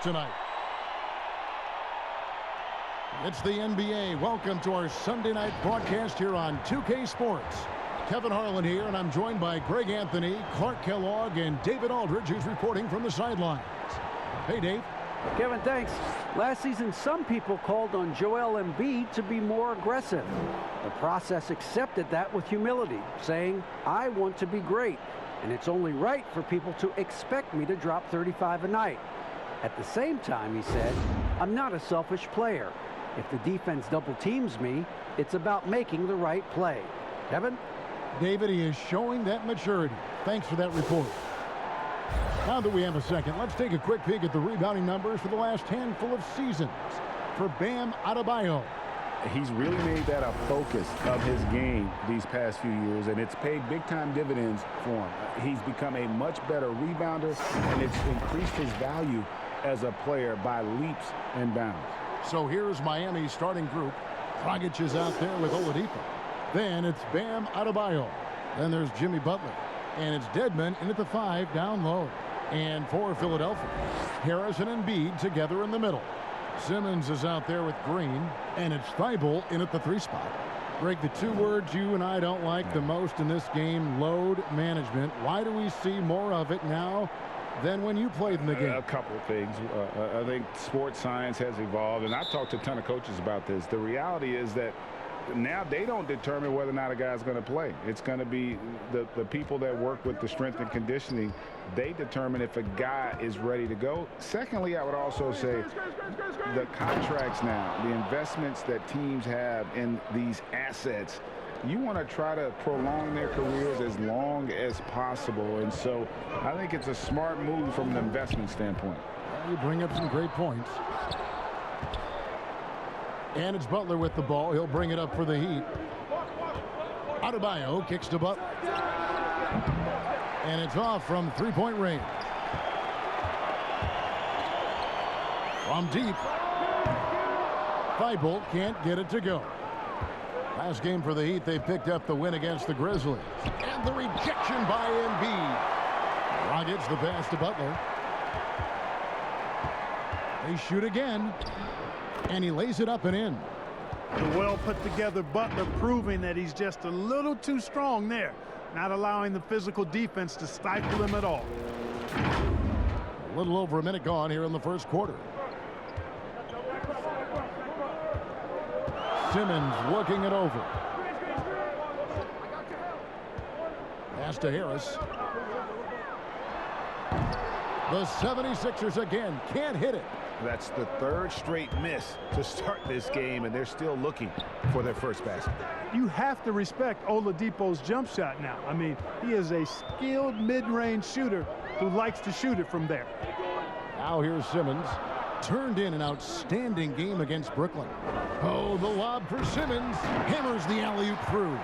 tonight. It's the NBA. Welcome to our Sunday night broadcast here on 2K Sports. Kevin Harlan here, and I'm joined by Greg Anthony, Clark Kellogg, and David Aldridge, who's reporting from the sidelines. Hey, Dave. Kevin, thanks. Last season, some people called on Joel Embiid to be more aggressive. The process accepted that with humility, saying, I want to be great, and it's only right for people to expect me to drop 35 a night. At the same time, he said, I'm not a selfish player. If the defense double teams me, it's about making the right play. Kevin? David, he is showing that maturity. Thanks for that report. Now that we have a second, let's take a quick peek at the rebounding numbers for the last handful of seasons for Bam Adebayo. He's really made that a focus of his game these past few years, and it's paid big-time dividends for him. He's become a much better rebounder, and it's increased his value as a player by leaps and bounds. So here's Miami's starting group. Dragic is out there with Oladipo. Then it's Bam Adebayo. Then there's Jimmy Butler. And it's Dedmon in at the 5 down low. And for Philadelphia, Harris and Embiid together in the middle. Simmons is out there with Green. And it's Thibault in at the 3 spot. Greg, the 2 words you and I don't like the most in this game, load management. Why do we see more of it now than when you played in the game? A couple of things. I think sports science has evolved, and I've talked to a ton of coaches about this. The reality is that now they don't determine whether or not a guy's going to play. It's going to be the people that work with the strength and conditioning. They determine if a guy is ready to go. Secondly, I would also say the contracts now, the investments that teams have in these assets, you want to try to prolong their careers as long as possible. And so I think it's a smart move from an investment standpoint. You bring up some great points. And it's Butler with the ball. He'll bring it up for the Heat. Adebayo kicks to Butler. And it's off from three-point range. From deep. Thibault can't get it to go. Last game for the Heat, they picked up the win against the Grizzlies. And the rejection by Embiid. Rockets the pass to Butler. They shoot again. And he lays it up and in. The well put together Butler proving that he's just a little too strong there, not allowing the physical defense to stifle him at all. A little over a minute gone here in the first quarter. Simmons working it over. Pass to Harris. The 76ers again can't hit it. That's the 3rd straight miss to start this game, and they're still looking for their first basket. You have to respect Oladipo's jump shot now. I mean, he is a skilled mid-range shooter who likes to shoot it from there. Now here's Simmons. Turned in an outstanding game against Brooklyn. Oh, the lob for Simmons. Hammers the alley-oop through.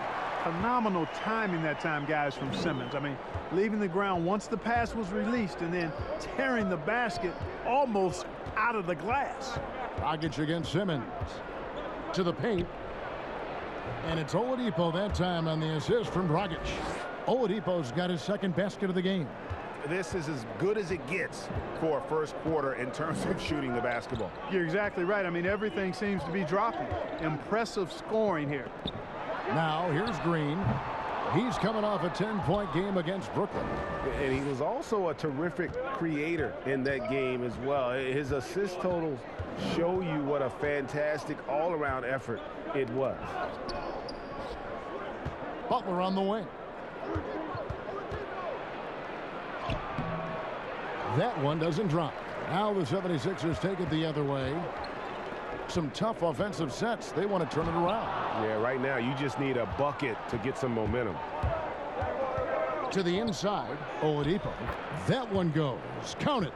Phenomenal timing that time, guys, from Simmons. I mean, leaving the ground once the pass was released and then tearing the basket almost out of the glass. Dragic against Simmons. To the paint. And it's Oladipo that time on the assist from Dragic. Oladipo's got his 2nd basket of the game. This is as good as it gets for a first quarter in terms of shooting the basketball. You're exactly right. I mean, everything seems to be dropping. Impressive scoring here. Now here's Green. He's coming off a 10-point game against Brooklyn. And he was also a terrific creator in that game as well. His assist totals show you what a fantastic all-around effort it was. Butler on the wing. That one doesn't drop. Now the 76ers take it the other way. Some tough offensive sets. They want to turn it around. Yeah, right now you just need a bucket to get some momentum. To the inside, Oladipo. That one goes. Count it.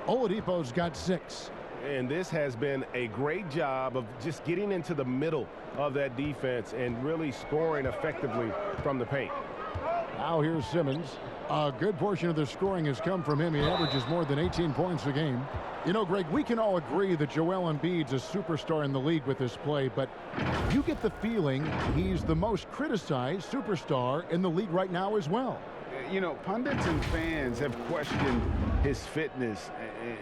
Oladipo's got 6. And this has been a great job of just getting into the middle of that defense and really scoring effectively from the paint. Now here's Simmons. A good portion of the scoring has come from him. He averages more than 18 points a game. You know, Greg, we can all agree that Joel Embiid's a superstar in the league with this play, but you get the feeling he's the most criticized superstar in the league right now as well. You know, pundits and fans have questioned his fitness,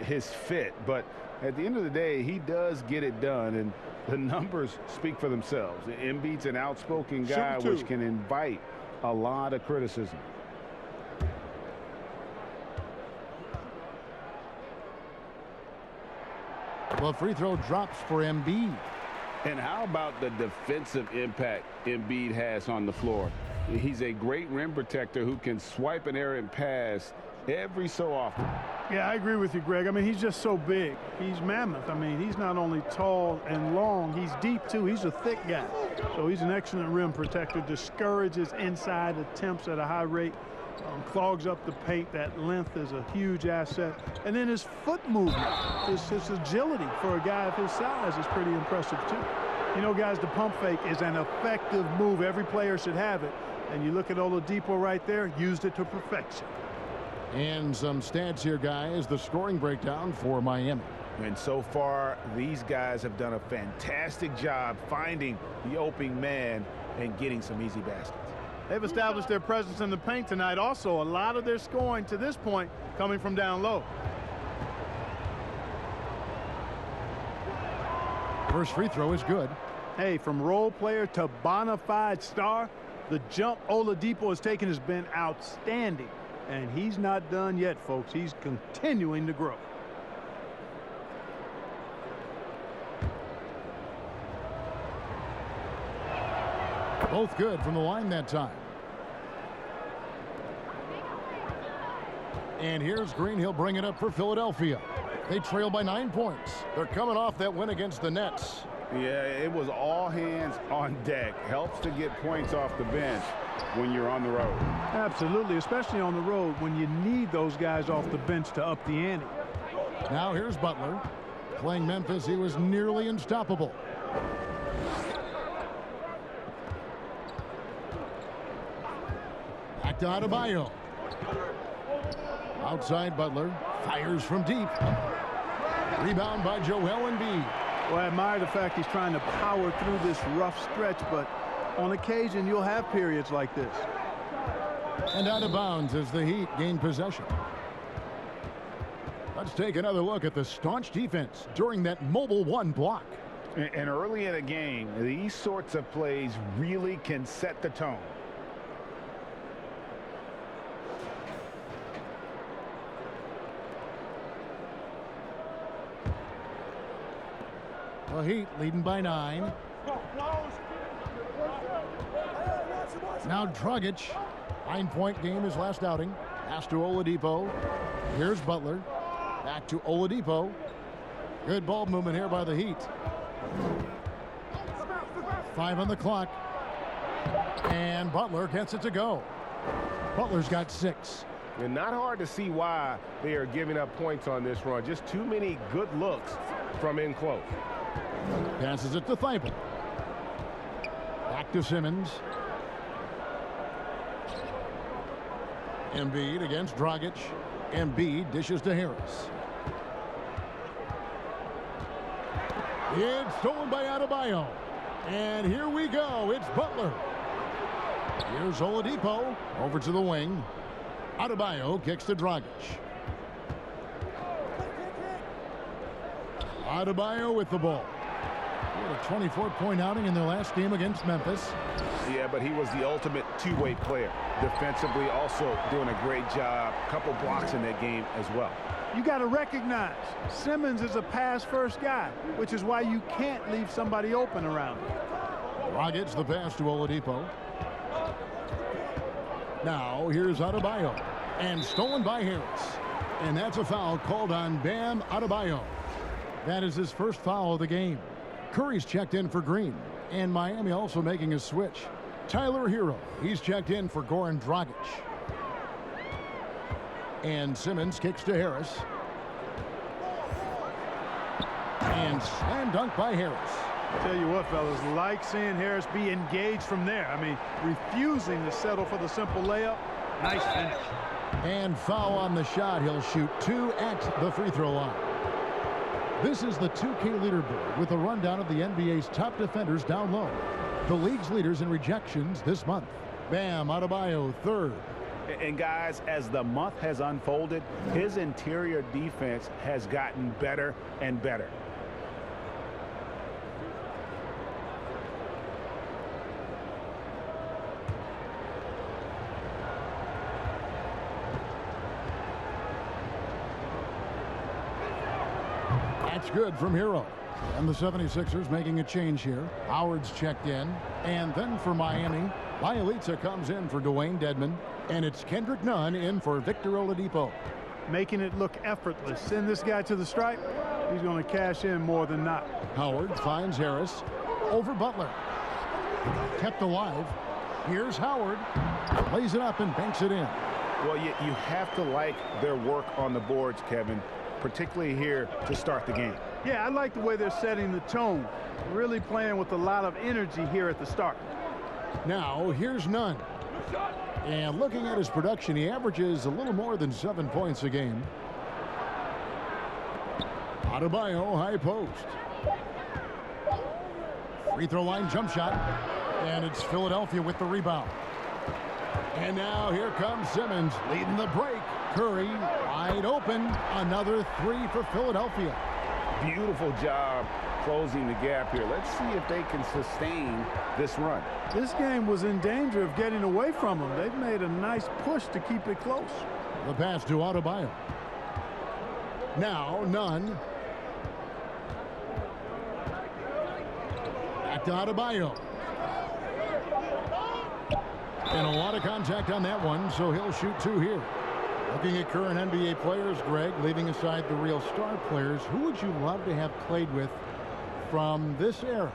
his fit. But at the end of the day, he does get it done, and the numbers speak for themselves. Embiid's an outspoken guy, which can invite a lot of criticism. Well, free throw drops for Embiid. And how about the defensive impact Embiid has on the floor? He's a great rim protector who can swipe an errant pass every so often. Yeah, I agree with you, Greg. I mean, he's just so big. He's mammoth. I mean, he's not only tall and long, he's deep, too. He's a thick guy. So he's an excellent rim protector, discourages inside attempts at a high rate, clogs up the paint. That length is a huge asset. And then his foot movement, his agility for a guy of his size is pretty impressive, too. You know, guys, the pump fake is an effective move. Every player should have it. And you look at Oladipo right there, used it to perfection. And some stats here, guys. The scoring breakdown for Miami. And so far, these guys have done a fantastic job finding the opening man and getting some easy baskets. They've established their presence in the paint tonight. Also, a lot of their scoring to this point coming from down low. First free throw is good. Hey, from role player to bona fide star, the jump Oladipo has taken has been outstanding. And he's not done yet, folks. He's continuing to grow. Both good from the line that time. And here's Green. He'll bring it up for Philadelphia. They trail by 9 points. They're coming off that win against the Nets. Yeah, it was all hands on deck. Helps to get points off the bench when you're on the road. Absolutely, especially on the road when you need those guys off the bench to up the ante. Now here's Butler. Playing Memphis, he was nearly unstoppable. Back to Adebayo. Outside Butler. Fires from deep. Rebound by Joel Embiid. Well, I admire the fact he's trying to power through this rough stretch, but on occasion you'll have periods like this. And out of bounds as the Heat gain possession. Let's take another look at the staunch defense during that mobile one block. And early in a game, these sorts of plays really can set the tone. The Heat leading by 9. Now Dragic. 9-point game his last outing. Pass to Oladipo. Here's Butler. Back to Oladipo. Good ball movement here by the Heat. 5 on the clock. And Butler gets it to go. Butler's got 6. And not hard to see why they are giving up points on this run. Just too many good looks from in close. Passes it to Thibault. Back to Simmons. Embiid against Dragic. Embiid dishes to Harris. It's stolen by Adebayo. And here we go. It's Butler. Here's Oladipo over to the wing. Adebayo kicks to Dragic. Adebayo with the ball. He had a 24-point outing in their last game against Memphis. Yeah, but he was the ultimate two-way player. Defensively, also doing a great job. A couple blocks in that game as well. You got to recognize Simmons is a pass-first guy, which is why you can't leave somebody open around him. Dragic the pass to Oladipo. Now here's Adebayo. And stolen by Harris. And that's a foul called on Bam Adebayo. That is his first foul of the game. Curry's checked in for Green. And Miami also making a switch. Tyler Hero, he's checked in for Goran Dragic. And Simmons kicks to Harris. And slam dunk by Harris. Tell you what, fellas, like seeing Harris be engaged from there. I mean, refusing to settle for the simple layup. Nice finish. And foul on the shot. He'll shoot 2 at the free throw line. This is the 2K leaderboard with a rundown of the NBA's top defenders down low. The league's leaders in rejections this month. Bam Adebayo 3rd. And guys, as the month has unfolded, his interior defense has gotten better and better. That's good from Hero. And the 76ers making a change here. Howard's checked in. And then for Miami, Bielitsa comes in for Dwayne Dedmon. And it's Kendrick Nunn in for Victor Oladipo. Making it look effortless. Send this guy to the stripe. He's going to cash in more than not. Howard finds Harris over Butler. Kept alive. Here's Howard. Lays it up and banks it in. Well, you have to like their work on the boards, Kevin, particularly here to start the game. Yeah, I like the way they're setting the tone. Really playing with a lot of energy here at the start. Now, here's Nunn. And looking at his production, he averages a little more than 7 points a game. Adebayo, high post. Free throw line jump shot. And it's Philadelphia with the rebound. And now here comes Simmons leading the break. Curry wide open. Another three for Philadelphia. Beautiful job closing the gap here. Let's see if they can sustain this run. This game was in danger of getting away from them. They've made a nice push to keep it close. The pass to Adebayo. Now Nunn. Back to Adebayo. And a lot of contact on that one, so he'll shoot two here. Looking at current NBA players, Greg, leaving aside the real star players, who would you love to have played with from this era?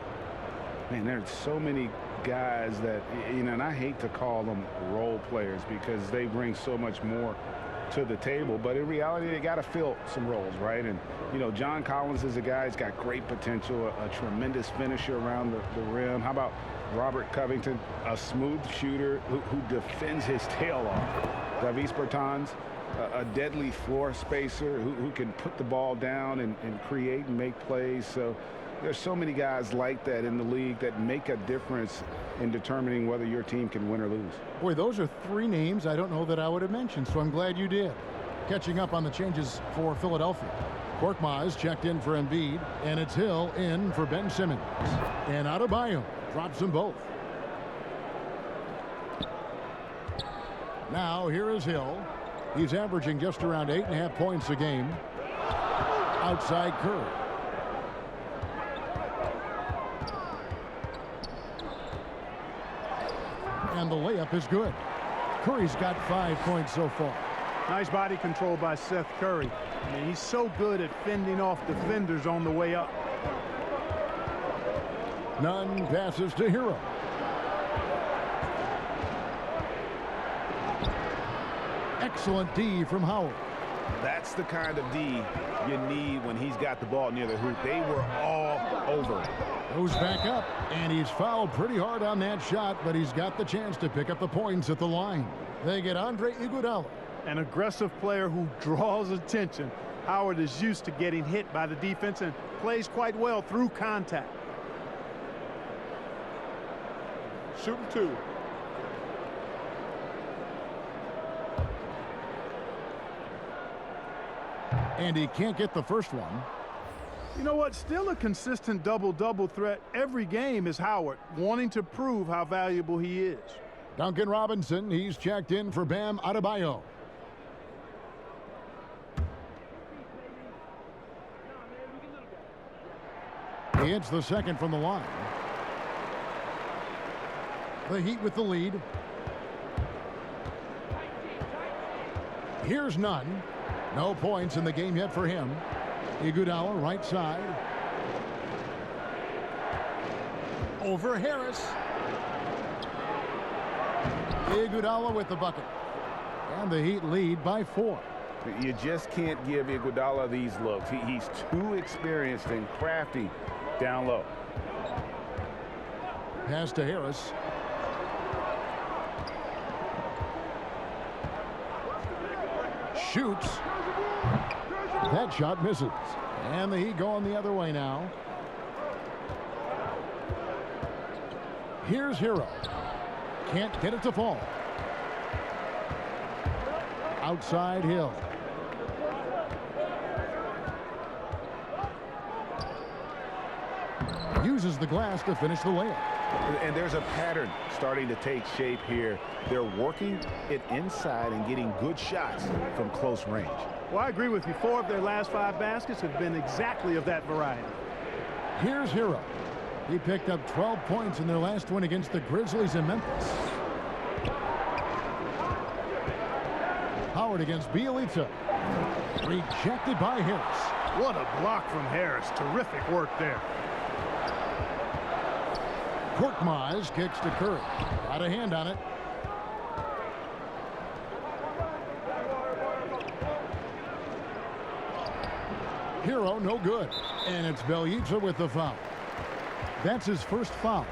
Man, there's so many guys that, and I hate to call them role players because they bring so much more to the table, but in reality, they got to fill some roles, right? And, John Collins is a guy who's got great potential, a tremendous finisher around the rim. How about Robert Covington, a smooth shooter who defends his tail off? Davis Bertans, a deadly floor spacer who can put the ball down and create and make plays. So there's so many guys like that in the league that make a difference in determining whether your team can win or lose. Boy, those are three names I don't know that I would have mentioned, so I'm glad you did. Catching up on the changes for Philadelphia. Korkmaz checked in for Embiid, and it's Hill in for Ben Simmons. And Adebayo drops them both. Now here is Hill. He's averaging just around 8.5 points a game. Outside Curry. And the layup is good. Curry's got 5 points so far. Nice body control by Seth Curry. I mean, he's so good at fending off defenders on the way up. Nunn passes to Hero. Excellent D from Howard. That's the kind of D you need when he's got the ball near the hoop. They were all over it. Goes back up, and he's fouled pretty hard on that shot, but he's got the chance to pick up the points at the line. They get Andre Iguodala. An aggressive player who draws attention. Howard is used to getting hit by the defense and plays quite well through contact. Shooting two. And he can't get the first one. You know what? Still a consistent double-double threat every game is Howard, wanting to prove how valuable he is. Duncan Robinson, he's checked in for Bam Adebayo. He hits the second from the line. The Heat with the lead. Here's Nunn. No points in the game yet for him. Iguodala right side. Over Harris. Iguodala with the bucket. And the Heat lead by 4. You just can't give Iguodala these looks. He's too experienced and crafty down low. Pass to Harris. Shoots. That shot misses. And the Heat going the other way now. Here's Hero. Can't get it to fall. outside Hill. Uses the glass to finish the layup. And there's a pattern starting to take shape here. They're working it inside and getting good shots from close range. Well, I agree with you. 4 of their last 5 baskets have been exactly of that variety. Here's Hero. He picked up 12 points in their last win against the Grizzlies in Memphis. Howard against Bielitsa. Rejected by Harris. What a block from Harris. Terrific work there. Korkmaz kicks to Curry. Got a hand on it. Hero, no good. And it's Bielitsa with the foul. That's his first foul.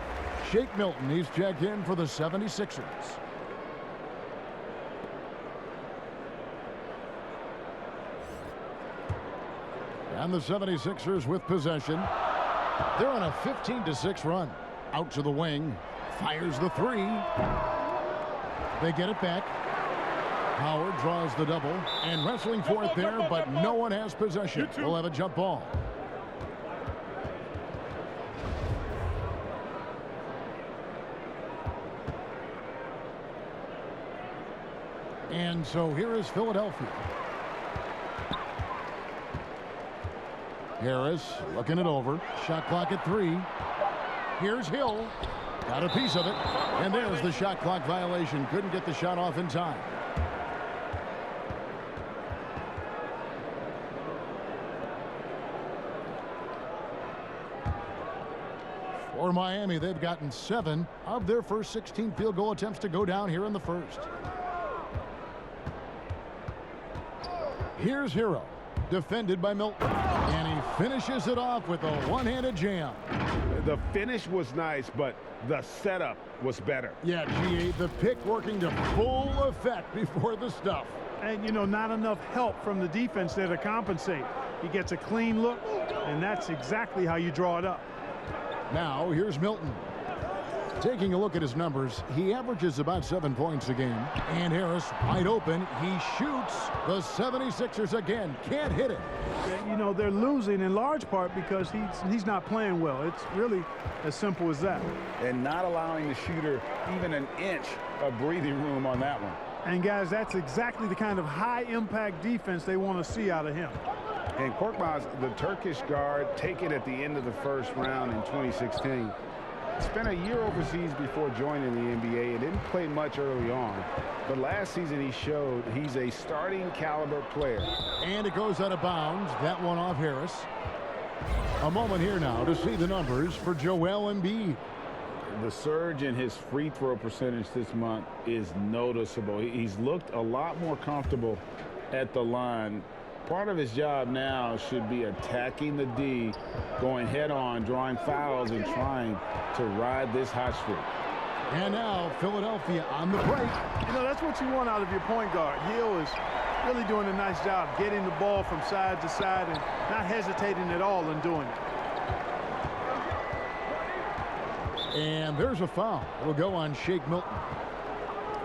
Shake Milton, he's checked in for the 76ers. And the 76ers with possession. They're on a 15-6 run. Out to the wing. Fires the 3. They get it back. Howard draws the double. And wrestling for it there, but no one has possession. We'll have a jump ball. And so here is Philadelphia. Harris looking it over. Shot clock at 3. Here's Hill. Got a piece of it. And there's the shot clock violation. Couldn't get the shot off in time. For Miami, they've gotten 7 of their first 16 field goal attempts to go down here in the first. Here's Hero. Defended by Milton. And he finishes it off with a one-handed jam. The finish was nice, but the setup was better. Yeah, G.A., the pick working to full effect before the stuff. And, you know, not enough help from the defense there to compensate. He gets a clean look, and that's exactly how you draw it up. Now, here's Milton. Taking a look at his numbers, he averages about 7 points a game. And Harris, wide open, he shoots. The 76ers again can't hit it. You know, they're losing in large part because he's not playing well. It's really as simple as that. And not allowing the shooter even an inch of breathing room on that one. And, guys, that's exactly the kind of high-impact defense they want to see out of him. And Korkmaz, the Turkish guard, taken at the end of the first round in 2016. Spent a year overseas before joining the NBA and didn't play much early on. But last season he showed he's a starting caliber player. And it goes out of bounds. That one off Harris. A moment here now to see the numbers for Joel Embiid. The surge in his free throw percentage this month is noticeable. He's looked a lot more comfortable at the line. Part of his job now should be attacking the D, going head-on, drawing fouls, and trying to ride this hot streak. And now Philadelphia on the break. You know, that's what you want out of your point guard. Hill is really doing a nice job getting the ball from side to side and not hesitating at all in doing it. And there's a foul. It'll go on Shake Milton.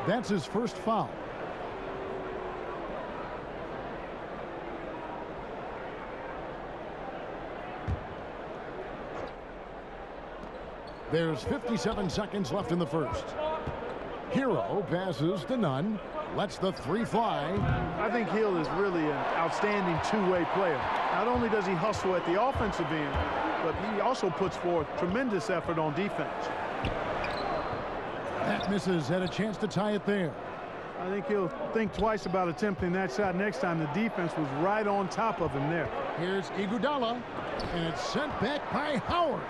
That's his first foul. There's 57 seconds left in the first. Hero passes to Nunn. Lets the 3 fly. I think Hill is really an outstanding two-way player. Not only does he hustle at the offensive end, but he also puts forth tremendous effort on defense. That misses. Had a chance to tie it there. I think he'll think twice about attempting that shot next time. The defense was right on top of him there. Here's Iguodala. And it's sent back by Howard.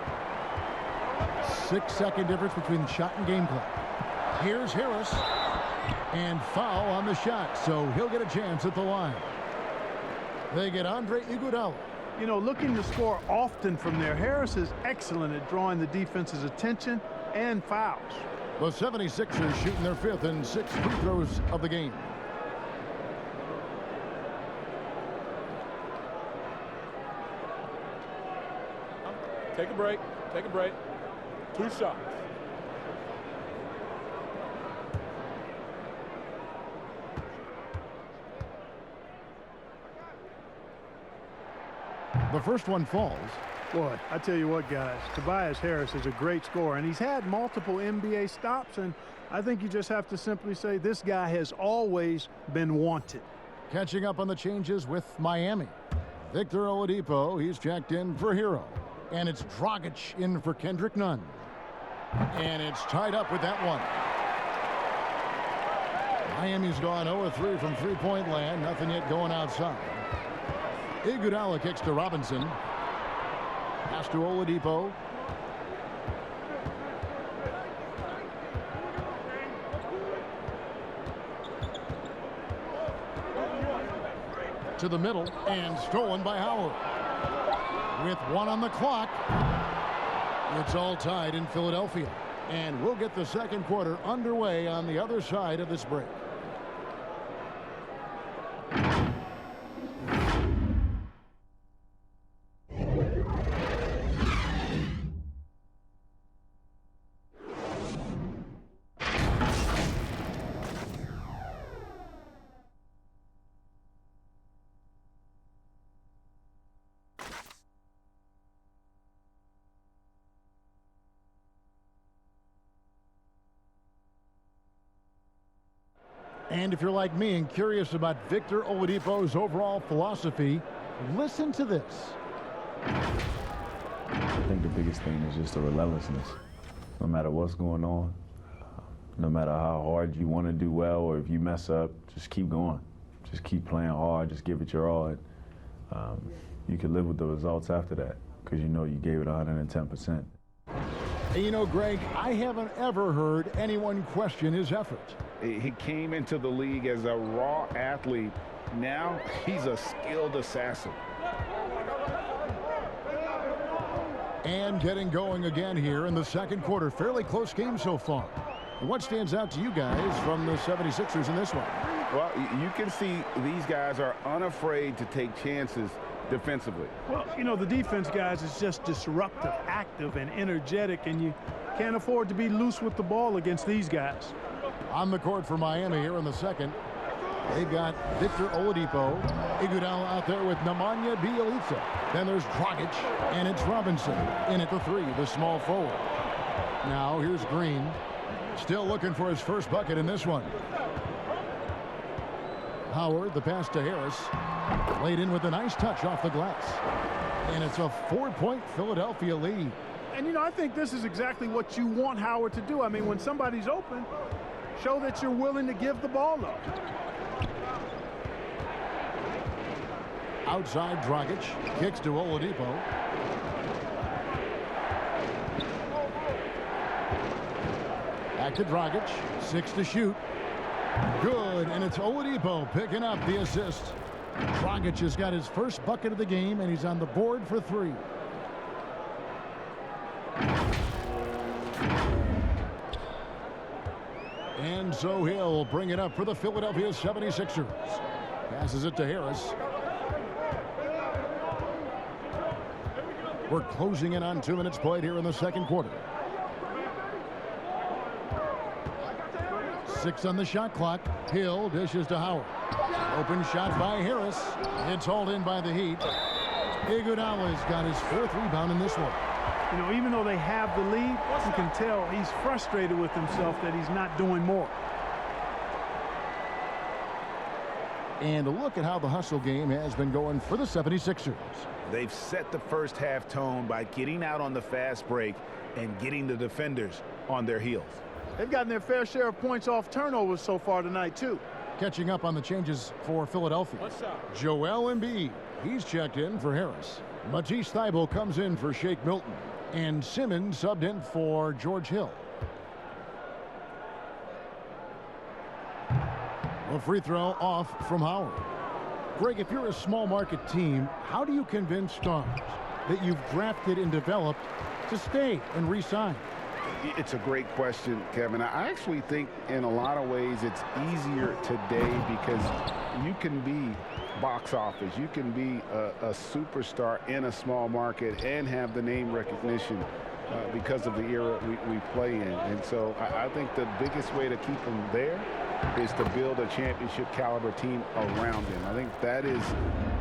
6-second difference between shot and game clock. Here's Harris. And foul on the shot, so he'll get a chance at the line. They get Andre Iguodala. You know, looking to score often from there. Harris is excellent at drawing the defense's attention and fouls. The 76ers shooting their 5th and 6th free throws of the game. Take a break. Take a break. 2 shots. The first one falls. Boy, I tell you what, guys, Tobias Harris is a great scorer, and he's had multiple NBA stops, and I think you just have to simply say this guy has always been wanted. Catching up on the changes with Miami. Victor Oladipo, he's checked in for Hero. And it's Dragic in for Kendrick Nunn. And it's tied up with that one. Miami's gone 0-3 from three-point land. Nothing yet going outside. Iguodala kicks to Robinson. Pass to Oladipo. To the middle and stolen by Howard. With 1 on the clock, it's all tied in Philadelphia. And we'll get the second quarter underway on the other side of this break. And if you're like me and curious about Victor Oladipo's overall philosophy, listen to this. I think the biggest thing is just the relentlessness. No matter what's going on, no matter how hard you want to do well, or if you mess up, just keep going. Just keep playing hard, just give it your all. You can live with the results after that because you know you gave it 110%. And you know, Greg, I haven't ever heard anyone question his effort. He came into the league as a raw athlete. Now he's a skilled assassin. And getting going again here in the second quarter. Fairly close game so far. What stands out to you guys from the 76ers in this one? Well, you can see these guys are unafraid to take chances defensively. Well, you know, the defense, guys, is just disruptive, active, and energetic, and you can't afford to be loose with the ball against these guys. On the court for Miami here in the second. They've got Victor Oladipo, Iguodala out there with Nemanja Bjelica. Then there's Dragic, and it's Robinson in at the 3, the small forward. Now here's Green, still looking for his first bucket in this one. Howard, the pass to Harris, laid in with a nice touch off the glass. And it's a 4-point Philadelphia lead. And, you know, I think this is exactly what you want Howard to do. I mean, when somebody's open, show that you're willing to give the ball up. Outside, Dragic kicks to Oladipo. Back to Dragic, 6 to shoot. Good, and it's Oladipo picking up the assist. Dragic has got his first bucket of the game, and he's on the board for 3. And so he'll bring it up for the Philadelphia 76ers. Passes it to Harris. We're closing in on 2 minutes played here in the second quarter. 6 on the shot clock. Hill dishes to Howard. Open shot by Harris. It's hauled in by the Heat. Iguodala's got his 4th rebound in this one. You know, even though they have the lead, you can tell he's frustrated with himself that he's not doing more. And a look at how the hustle game has been going for the 76ers. They've set the first half tone by getting out on the fast break and getting the defenders on their heels. They've gotten their fair share of points off turnovers so far tonight, too. Catching up on the changes for Philadelphia. Joel Embiid, he's checked in for Harris. Matisse Thybulle comes in for Shake Milton. And Simmons subbed in for George Hill. A free throw off from Howard. Greg, if you're a small market team, how do you convince stars that you've drafted and developed to stay and re-sign? It's a great question, Kevin. I actually think in a lot of ways it's easier today because you can be box office. You can be a superstar in a small market and have the name recognition because of the era we play in. And so I think the biggest way to keep them there is to build a championship caliber team around him. I think that is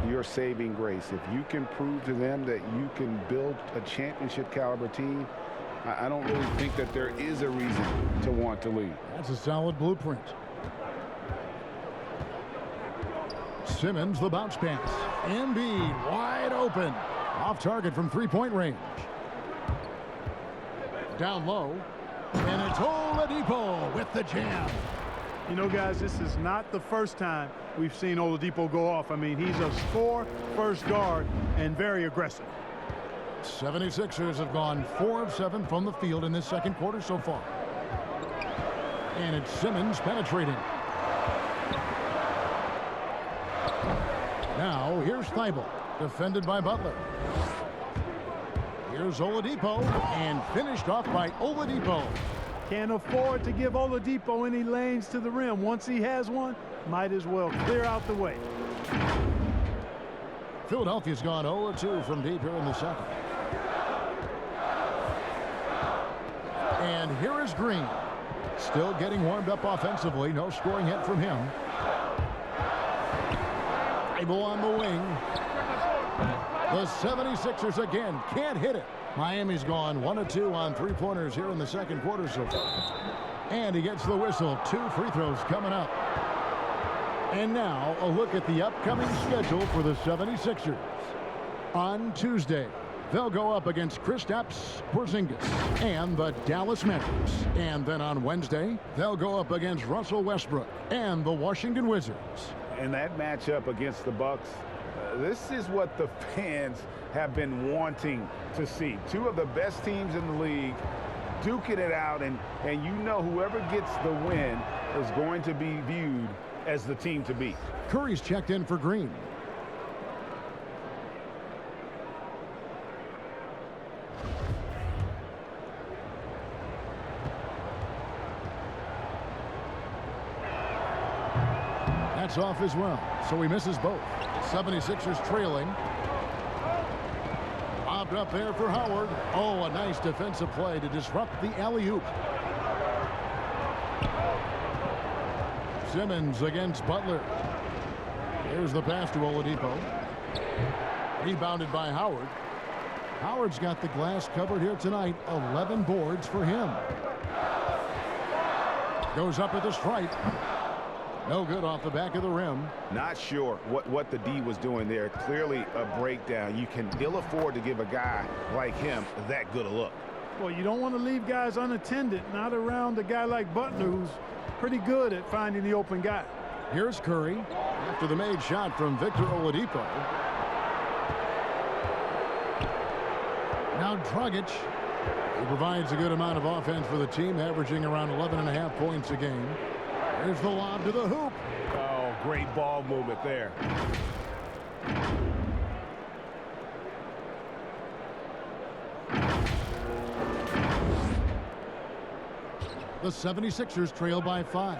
your saving grace. If you can prove to them that you can build a championship caliber team, I don't really think that there is a reason to want to leave. That's a solid blueprint. Simmons, the bounce pass. Embiid wide open. Off target from three-point range. Down low. And it's Oladipo with the jam. You know, guys, this is not the first time we've seen Oladipo go off. I mean, he's a score first guard and very aggressive. 76ers have gone 4 of 7 from the field in this second quarter so far. And it's Simmons penetrating. Now here's Thibault, defended by Butler. Here's Oladipo, and finished off by Oladipo. Can't afford to give Oladipo any lanes to the rim. Once he has one, might as well clear out the way. Philadelphia's gone 0-2 from deep here in the second. And here is Green. Still getting warmed up offensively. No scoring yet from him. Thibault on the wing. The 76ers again can't hit it. Miami's gone 1 of 2 on three-pointers here in the second quarter so far. And he gets the whistle. 2 free throws coming up. And now a look at the upcoming schedule for the 76ers. On Tuesday, they'll go up against Kristaps Porzingis and the Dallas Mavericks. And then on Wednesday, they'll go up against Russell Westbrook and the Washington Wizards. And that matchup against the Bucks, this is what the fans have been wanting to see. 2 of the best teams in the league duking it out, and you know whoever gets the win is going to be viewed as the team to beat. Curry's checked in for Green. That's off as well, so he misses both. 76ers trailing. Bobbed up there for Howard. Oh, a nice defensive play to disrupt the alley-oop. Simmons against Butler. Here's the pass to Oladipo. Rebounded by Howard. Howard's got the glass covered here tonight. 11 boards for him. Goes up at the stripe. No good off the back of the rim. Not sure what the D was doing there. Clearly a breakdown. You can ill afford to give a guy like him that good a look. Well, you don't want to leave guys unattended, not around a guy like Butler, who's pretty good at finding the open guy. Here's Curry after the made shot from Victor Oladipo. Now Dragic. He provides a good amount of offense for the team, averaging around 11.5 points a game. Here's the lob to the hoop. Oh, great ball movement there. The 76ers trail by 5.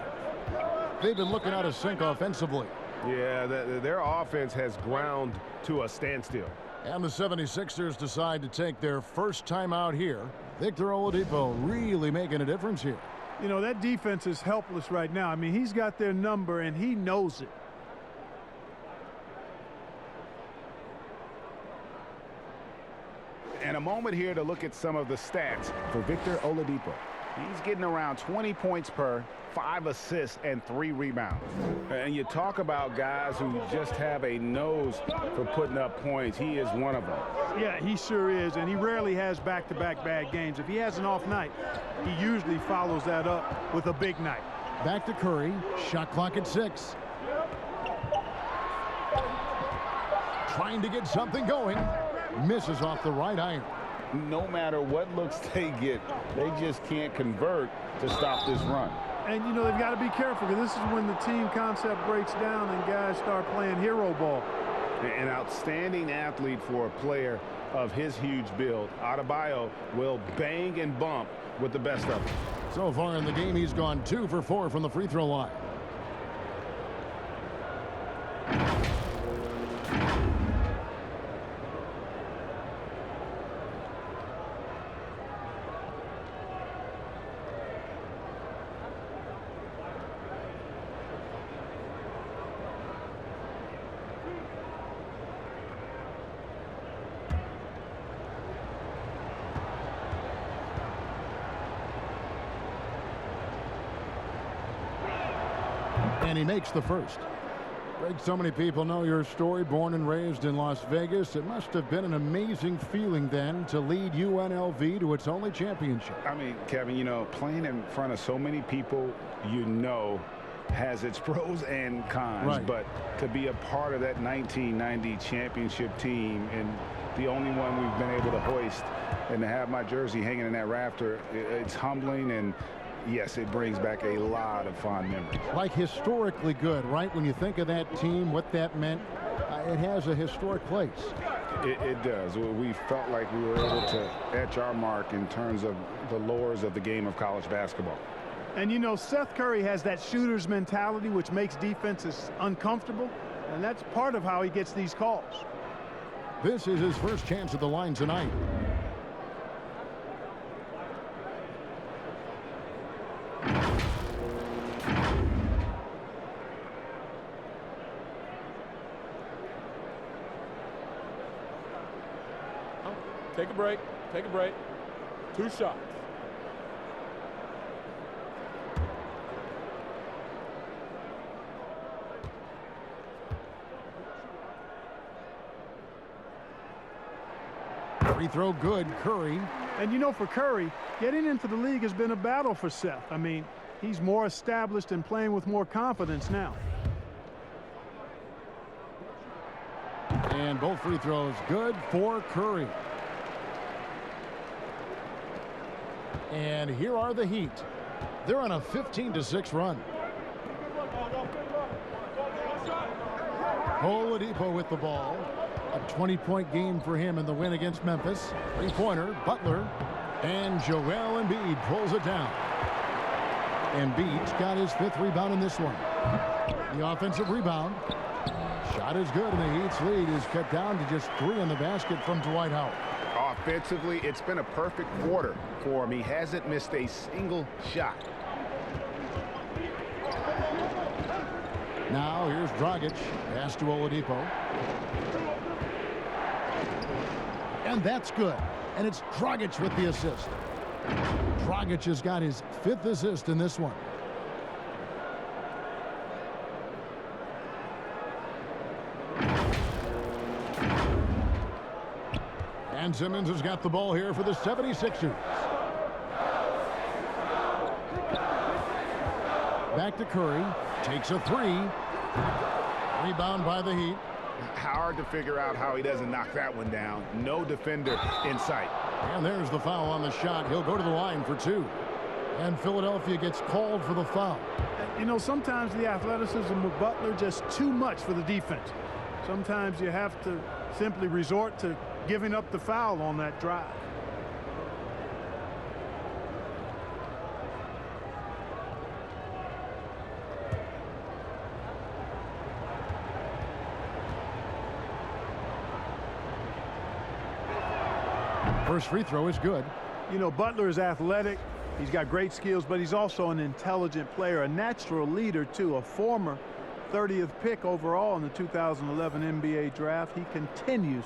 They've been looking out of sync offensively. Yeah, their offense has ground to a standstill. And the 76ers decide to take their first time out here. Victor Oladipo really making a difference here. You know, that defense is helpless right now. I mean, he's got their number, and he knows it. And a moment here to look at some of the stats for Victor Oladipo. He's getting around 20 points per, 5 assists, and 3 rebounds. And you talk about guys who just have a nose for putting up points. He is one of them. Yeah, he sure is, and he rarely has back-to-back bad games. If he has an off night, he usually follows that up with a big night. Back to Curry. Shot clock at 6. Trying to get something going. Misses off the right iron. No matter what looks they get, they just can't convert to stop this run. And, you know, they've got to be careful, because this is when the team concept breaks down and guys start playing hero ball. An outstanding athlete for a player of his huge build. Adebayo will bang and bump with the best of them. So far in the game, he's gone 2 for 4 from the free throw line. And he makes the first. Greg, so many people know your story. Born and raised in Las Vegas. It must have been an amazing feeling then to lead UNLV to its only championship. I mean, Kevin, you know, playing in front of so many people, you know, has its pros and cons. Right. But to be a part of that 1990 championship team and the only one we've been able to hoist and to have my jersey hanging in that rafter, it's humbling, and yes, it brings back a lot of fond memories. Like historically good, right? When you think of that team, what that meant, it has a historic place. It does. We felt like we were able to etch our mark in terms of the lores of the game of college basketball. And, you know, Seth Curry has that shooter's mentality, which makes defenses uncomfortable, and that's part of how he gets these calls. This is his first chance at the line tonight. Take a break. Take a break. 2 shots. Free throw good, Curry. And, you know, for Curry, getting into the league has been a battle for Seth. I mean, he's more established and playing with more confidence now. And both free throws good for Curry. And here are the Heat. They're on a 15-6 run. Oladipo with the ball. A 20-point game for him in the win against Memphis. Three-pointer, Butler. And Joel Embiid pulls it down. Embiid's got his 5th rebound in this one. The offensive rebound. Shot is good, and the Heat's lead is cut down to just 3 in the basket from Dwight Howard. Offensively, it's been a perfect quarter for him. He hasn't missed a single shot. Now here's Dragic. Pass to Oladipo. And that's good. And it's Dragic with the assist. Dragic has got his 5th assist in this one. And Simmons has got the ball here for the 76ers. Back to Curry. Takes a 3. Rebound by the Heat. Hard to figure out how he doesn't knock that one down. No defender in sight. And there's the foul on the shot. He'll go to the line for 2. And Philadelphia gets called for the foul. You know, sometimes the athleticism of Butler just too much for the defense. Sometimes you have to simply resort to giving up the foul on that drive. First free throw is good. You know, Butler is athletic. He's got great skills, but he's also an intelligent player, a natural leader, too, a former 30th pick overall in the 2011 NBA draft. He continues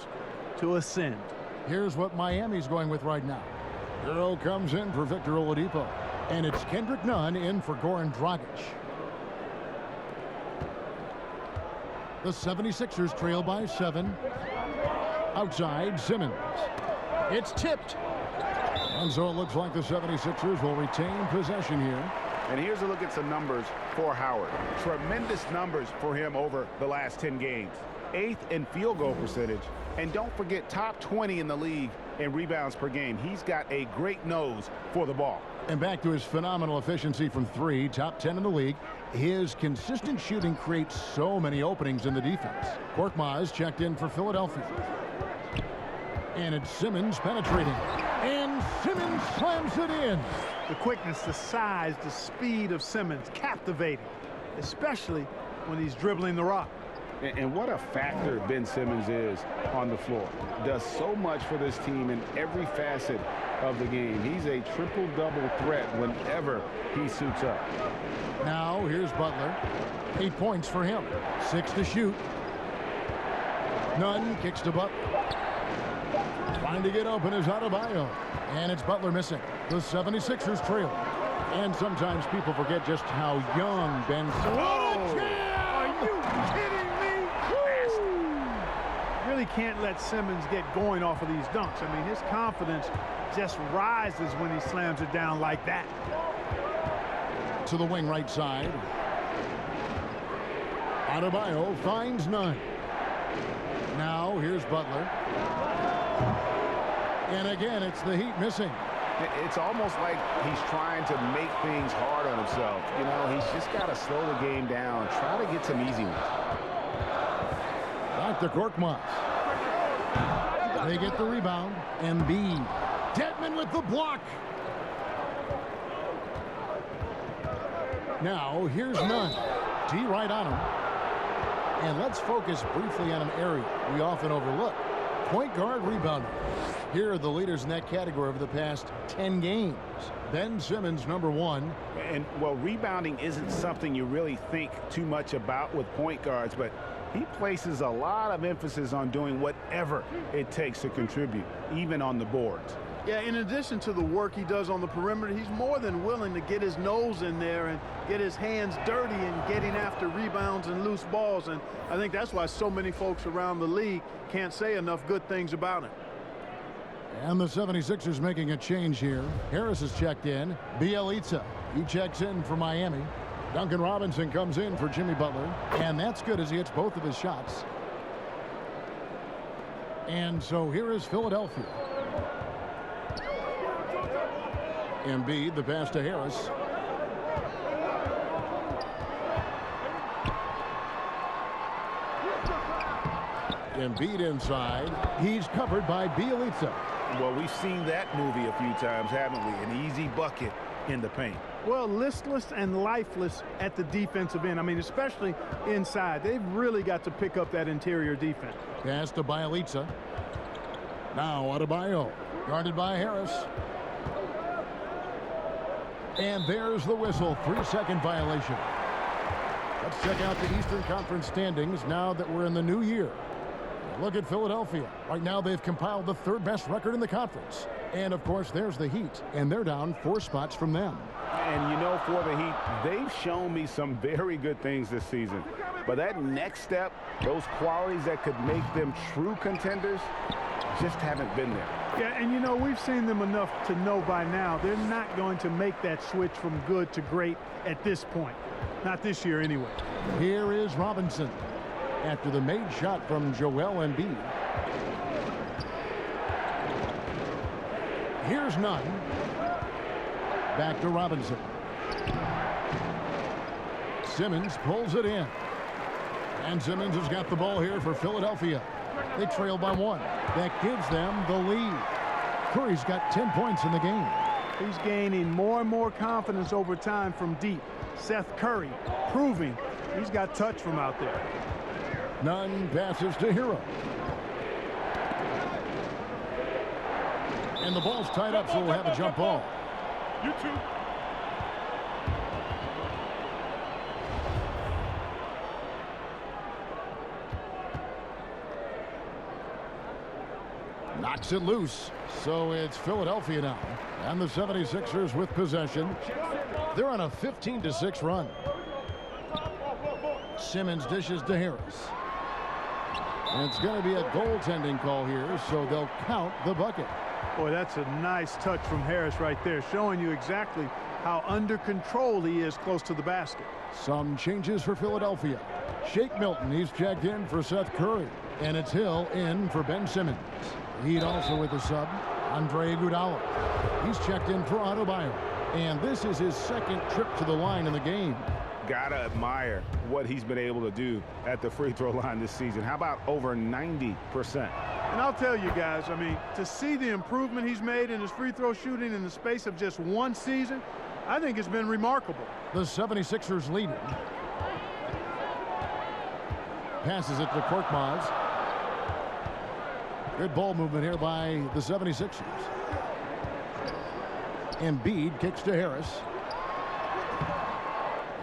to ascend. Here's what Miami's going with right now. Euro comes in for Victor Oladipo. And it's Kendrick Nunn in for Goran Dragic. The 76ers trail by 7. Outside, Simmons. It's tipped. And so it looks like the 76ers will retain possession here. And here's a look at some numbers for Howard. Tremendous numbers for him over the last 10 games. 8th in field goal percentage. And don't forget, top 20 in the league in rebounds per game. He's got a great nose for the ball. And back to his phenomenal efficiency from 3, top 10 in the league. His consistent shooting creates so many openings in the defense. Korkmaz checked in for Philadelphia. And it's Simmons penetrating. And Simmons slams it in. The quickness, the size, the speed of Simmons, captivating, especially when he's dribbling the rock. And what a factor Ben Simmons is on the floor. Does so much for this team in every facet of the game. He's a triple-double threat whenever he suits up. Now here's Butler. 8 points for him. 6 to shoot. Nunn kicks to Butler. Trying to get open is Adebayo. And it's Butler missing. The 76ers trail. And sometimes people forget just how young Ben Simmons. Whoa! Are you kidding me? Really can't let Simmons get going off of these dunks. I mean, his confidence just rises when he slams it down like that. To the wing right side. Adebayo finds none. Now here's Butler. And again, it's the Heat missing. It's almost like he's trying to make things hard on himself. You know, he's just got to slow the game down, try to get some easy ones. Back to Korkmaz. They get the rebound. Embiid. Dedmon with the block. Now here's Nunn. D right on him. And let's focus briefly on an area we often overlook. Point guard rebounding. Here are the leaders in that category over the past 10 games. Ben Simmons, #1. And, well, rebounding isn't something you really think too much about with point guards, but he places a lot of emphasis on doing whatever it takes to contribute, even on the boards. Yeah, in addition to the work he does on the perimeter, he's more than willing to get his nose in there and get his hands dirty in getting after rebounds and loose balls. And I think that's why so many folks around the league can't say enough good things about him. And the 76ers making a change here. Harris has checked in. Bjelica, he checks in for Miami. Duncan Robinson comes in for Jimmy Butler. And that's good as he hits both of his shots. And so here is Philadelphia. Embiid, the pass to Harris. Embiid inside. He's covered by Bjelica. Well, we've seen that movie a few times, haven't we? An easy bucket in the paint. Well, listless and lifeless at the defensive end. I mean, especially inside. They've really got to pick up that interior defense. Pass to Bjelica. Now Adebayo, guarded by Harris. And there's the whistle. 3-second violation. Let's check out the Eastern Conference standings now that we're in the new year. Look at Philadelphia. Right now they've compiled the 3rd best record in the conference. And of course there's the Heat, and they're down 4 spots from them. And you know, for the Heat, they've shown me some very good things this season. But that next step, those qualities that could make them true contenders, just haven't been there. Yeah, and you know, we've seen them enough to know by now they're not going to make that switch from good to great at this point. Not this year anyway. Here is Robinson after the made shot from Joel Embiid. Here's Nunn. Back to Robinson. Simmons pulls it in. And Simmons has got the ball here for Philadelphia. They trail by 1. That gives them the lead. Curry's got 10 points in the game. He's gaining more and more confidence over time from deep. Seth Curry proving he's got touch from out there. Nunn passes to Hero. And the ball's tied up, so we'll have a jump ball. You two. Knocks it loose. So it's Philadelphia now. And the 76ers with possession. They're on a 15-6 run. Simmons dishes to Harris. And it's going to be a goaltending call here, so they'll count the bucket. Boy, that's a nice touch from Harris right there, showing you exactly how under control he is close to the basket. Some changes for Philadelphia. Shake Milton, he's checked in for Seth Curry. And it's Hill in for Ben Simmons. Heat also with the sub, Andre Iguodala. He's checked in for Adebayo. And this is his 2nd trip to the line in the game. Gotta admire what he's been able to do at the free throw line this season. How about over 90%? And I'll tell you guys, I mean, to see the improvement he's made in his free throw shooting in the space of just 1 season, I think it's been remarkable. The 76ers leading. Passes it to Korkmaz. Good ball movement here by the 76ers. Embiid kicks to Harris.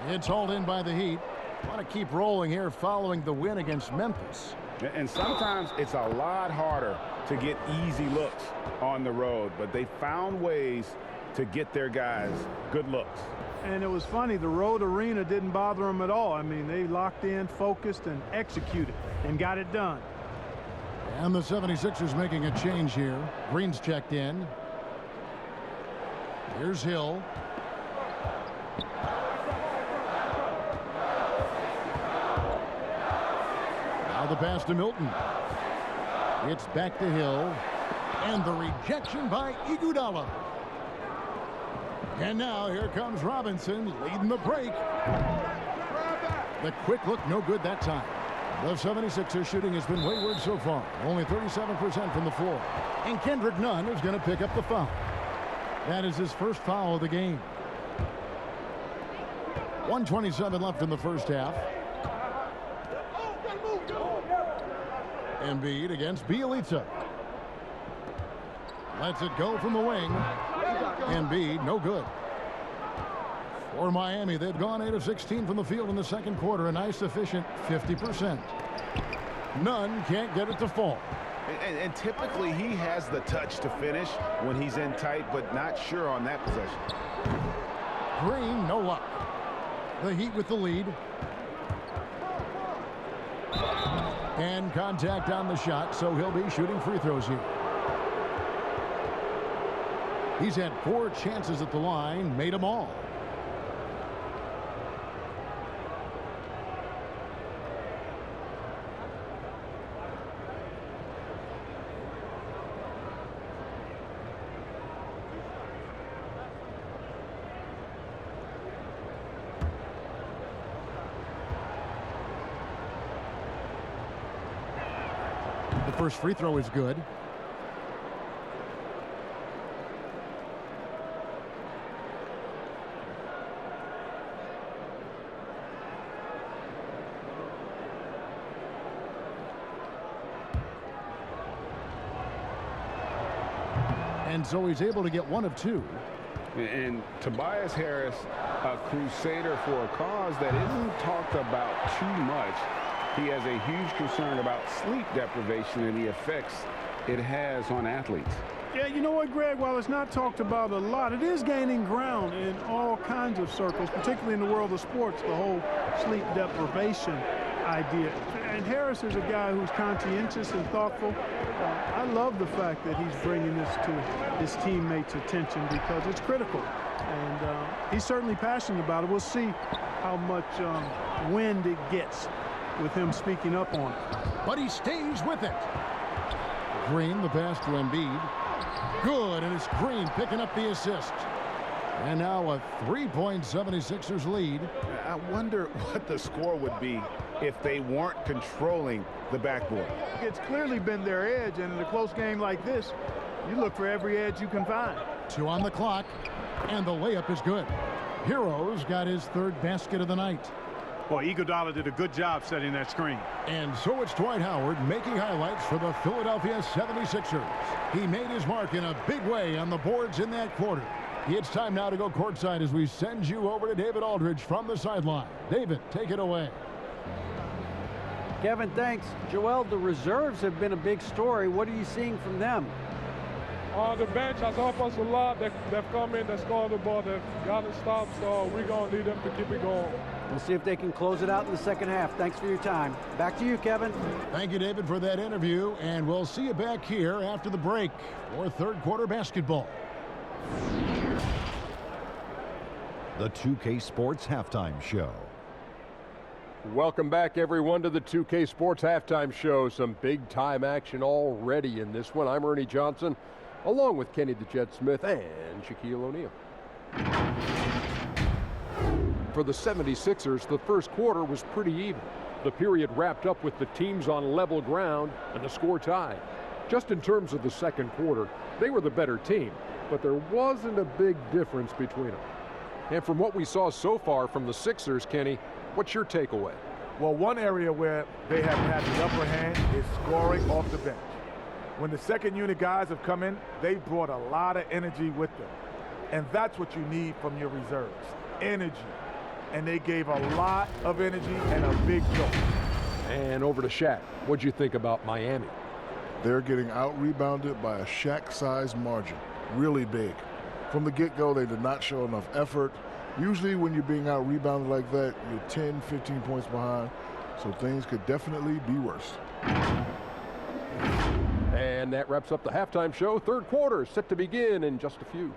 It's hauled in by the Heat. Want to keep rolling here following the win against Memphis. And sometimes it's a lot harder to get easy looks on the road, but they found ways to get their guys good looks. And it was funny, the road arena didn't bother them at all. I mean, they locked in, focused, and executed, and got it done. And the 76ers making a change here. Green's checked in. Here's Hill. Now the pass to Milton. It's back to Hill. And the rejection by Iguodala. And now here comes Robinson leading the break. The quick look, no good that time. The 76ers shooting has been wayward so far. Only 37% from the floor. And Kendrick Nunn is going to pick up the foul. That is his first foul of the game. 1:27 left in the first half. Embiid against Bielitsa. Lets it go from the wing. Embiid, no good. For Miami, they've gone 8 of 16 from the field in the second quarter. A nice, efficient 50%. Nunn can't get it to fall. And typically he has the touch to finish when he's in tight, but not sure on that possession. Green, no luck. The Heat with the lead. And contact on the shot, so he'll be shooting free throws here. He's had 4 chances at the line, made them all. The first free throw is good. And so he's able to get 1 of 2. And Tobias Harris, a crusader for a cause that isn't talked about too much. He has a huge concern about sleep deprivation and the effects it has on athletes. Yeah, you know what, Greg? While it's not talked about a lot, it is gaining ground in all kinds of circles, particularly in the world of sports, the whole sleep deprivation idea. And Harris is a guy who's conscientious and thoughtful. I love the fact that he's bringing this to his teammates' attention because it's critical. And he's certainly passionate about it. We'll see how much wind it gets with him speaking up on it. But he stays with it. Green, the pass to Embiid. Good, and it's Green picking up the assist. And now a 3-point 76ers lead. I wonder what the score would be if they weren't controlling the backboard. It's clearly been their edge, and in a close game like this, you look for every edge you can find. 2 on the clock, and the layup is good. Heroes got his 3rd basket of the night. Well, Iguodala did a good job setting that screen. And so it's Dwight Howard making highlights for the Philadelphia 76ers. He made his mark in a big way on the boards in that quarter. It's time now to go courtside as we send you over to David Aldridge from the sideline. David, take it away. Kevin, thanks. Joel, the reserves have been a big story. What are you seeing from them? On the bench has helped us a lot. They've come in, they've scored the ball, they've got to stop, so we're going to need them to keep it going. We'll see if they can close it out in the second half. Thanks for your time. Back to you, Kevin. Thank you, David, for that interview, and we'll see you back here after the break for 3rd quarter basketball. The 2K Sports Halftime Show. Welcome back, everyone, to the 2K Sports Halftime Show. Some big-time action already in this one. I'm Ernie Johnson, along with Kenny the Jet Smith and Shaquille O'Neal. For the 76ers, the first quarter was pretty even. The period wrapped up with the teams on level ground and the score tied. Just in terms of the second quarter, they were the better team, but there wasn't a big difference between them. And from what we saw so far from the Sixers, Kenny, what's your takeaway? Well, one area where they have had the upper hand is scoring off the bench. When the second unit guys have come in, they've brought a lot of energy with them. And that's what you need from your reserves, energy. And they gave a lot of energy and a big jolt. And over to Shaq. What'd you think about Miami? They're getting out-rebounded by a Shaq-sized margin. Really big. From the get-go, they did not show enough effort. Usually when you're being out-rebounded like that, you're 10, 15 points behind, so things could definitely be worse. And that wraps up the halftime show. Third quarter set to begin in just a few.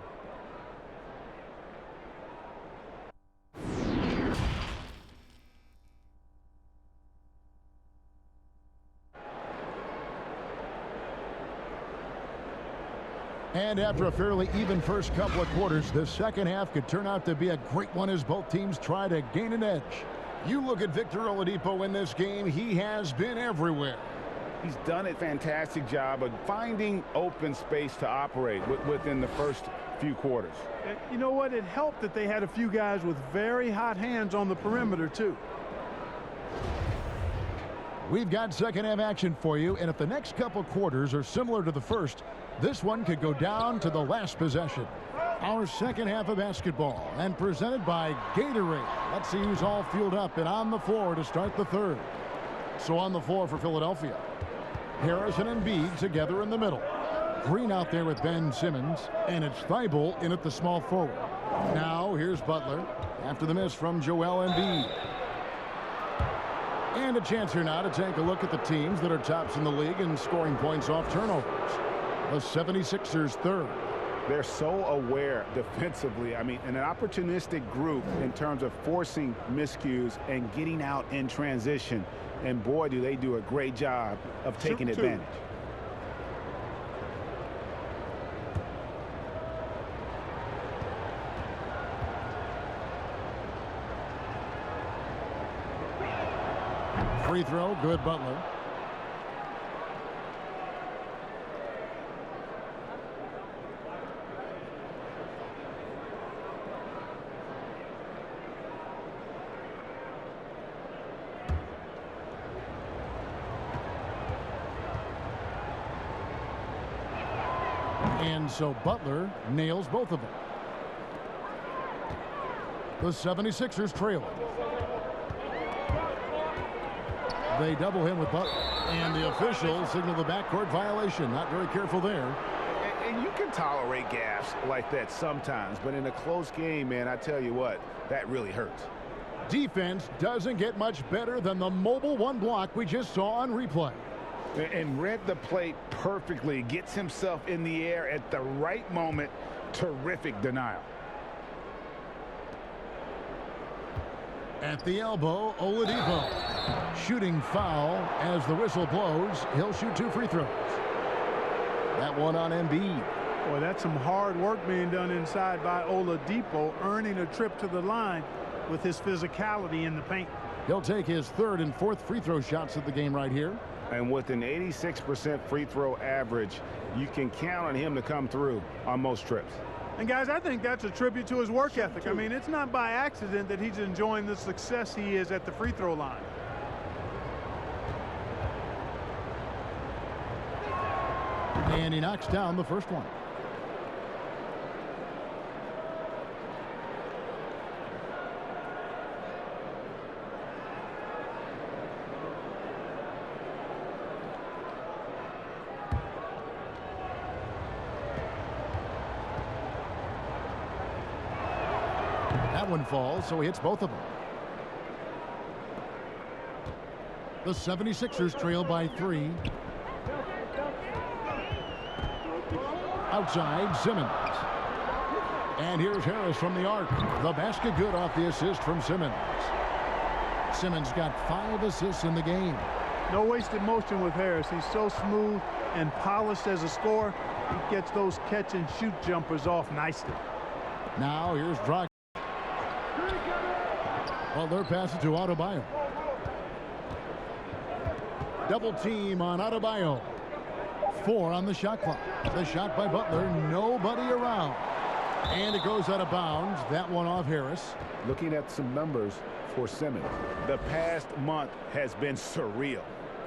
And after a fairly even first couple of quarters, the second half could turn out to be a great one as both teams try to gain an edge. You look at Victor Oladipo in this game, he has been everywhere. He's done a fantastic job of finding open space to operate within the first few quarters. You know what? It helped that they had a few guys with very hot hands on the perimeter, too. We've got second half action for you, and if the next couple quarters are similar to the first, this one could go down to the last possession. Our second half of basketball, and presented by Gatorade. Let's see who's all fueled up and on the floor to start the third. So on the floor for Philadelphia, Harrison and Embiid together in the middle. Green out there with Ben Simmons, and it's Thibault in at the small forward. Now here's Butler after the miss from Joel Embiid. And a chance here now to take a look at the teams that are tops in the league in scoring points off turnovers. The 76ers third. They're so aware defensively. I mean, an opportunistic group in terms of forcing miscues and getting out in transition. And boy, do they do a great job of taking advantage. Free throw, good Butler. And so Butler nails both of them. The 76ers trail. They double him with Butler. And the officials signal the backcourt violation. Not very careful there. And you can tolerate gaffes like that sometimes, but in a close game, man, I tell you what, that really hurts. Defense doesn't get much better than the mobile one block we just saw on replay. And read the play perfectly. Gets himself in the air at the right moment. Terrific denial. At the elbow, Oladipo. Shooting foul as the whistle blows. He'll shoot 2 free throws. That one on Embiid. Boy, that's some hard work being done inside by Oladipo, earning a trip to the line with his physicality in the paint. He'll take his third and fourth free throw shots of the game right here. And with an 86% free throw average, you can count on him to come through on most trips. And guys, I think that's a tribute to his work ethic. I mean, it's not by accident that he's enjoying the success he is at the free throw line. And he knocks down the first one. That one falls, so he hits both of them. The 76ers trail by 3. Outside, Simmons. And here's Harris from the arc. The basket good off the assist from Simmons. Simmons got 5 assists in the game. No wasted motion with Harris. He's so smooth and polished as a scorer. He gets those catch and shoot jumpers off nicely. Now here's Dragic. Butler passes to Adebayo. Double team on Adebayo. 4 on the shot clock. The shot by Butler, nobody around. And it goes out of bounds. That one off Harris. Looking at some numbers for Simmons. The past month has been surreal.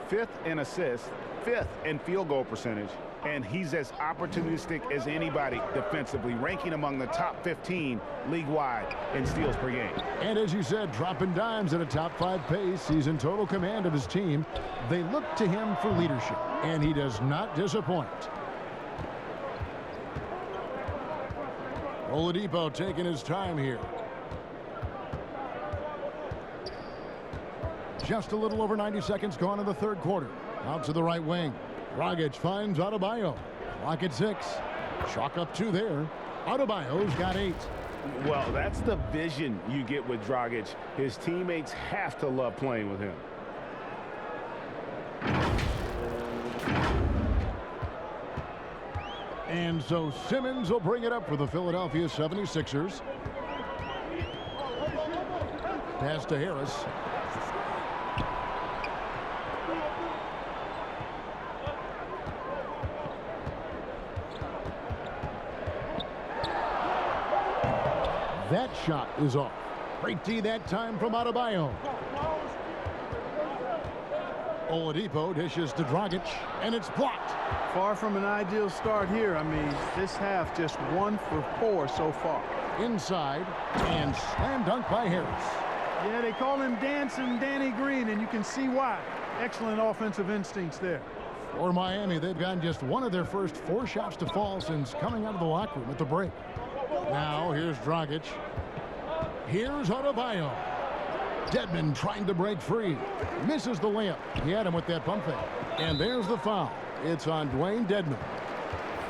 5th in assists, 5th in field goal percentage, and he's as opportunistic as anybody defensively, ranking among the top 15 league-wide in steals per game. And as you said, dropping dimes at a top 5 pace. He's in total command of his team. They look to him for leadership, and he does not disappoint. Oladipo taking his time here. Just a little over 90 seconds gone in the third quarter. Out to the right wing. Dragic finds Adebayo. Clock at 6. Chalk up 2 there. Adebayo's got 8. Well, that's the vision you get with Dragic. His teammates have to love playing with him. And so Simmons will bring it up for the Philadelphia 76ers. Pass to Harris. That shot is off. Great D that time from Adebayo. Oladipo dishes to Dragic, and it's blocked. Far from an ideal start here. I mean, this half just 1 for 4 so far. Inside, and slam dunk by Harris. Yeah, they call him Dancing Danny Green, and you can see why. Excellent offensive instincts there. For Miami, they've gotten just 1 of their first 4 shots to fall since coming out of the locker room at the break. Now, here's Dragic. Here's Adebayo. Dedmon trying to break free. Misses the layup. He had him with that pump fake. And there's the foul. It's on Dwayne Dedmon.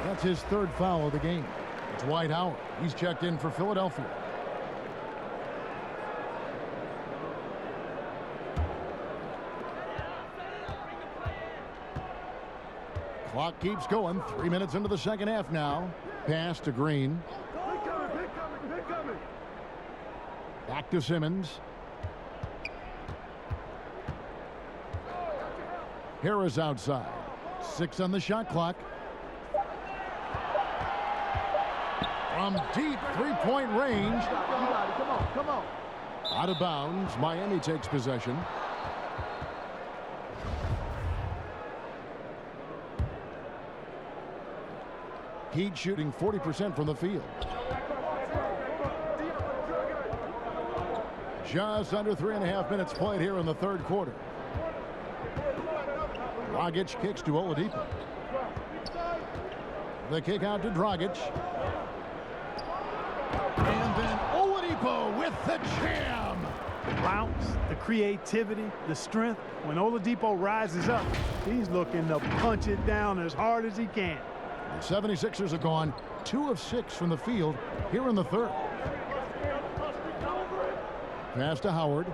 That's his 3rd foul of the game. It's Dwight Howard. He's checked in for Philadelphia. Clock keeps going. 3 minutes into the second half now. Pass to Green. Back to Simmons. Harris outside. 6 on the shot clock. From deep 3-point range. Come on. Out of bounds. Miami takes possession. Heat shooting 40% from the field. Just under 3.5 minutes played here in the third quarter. Dragic kicks to Oladipo. The kick out to Dragic. And then Oladipo with the jam. The bounce, the creativity, the strength. When Oladipo rises up, he's looking to punch it down as hard as he can. The 76ers have gone 2 of 6 from the field here in the third. Pass to Howard.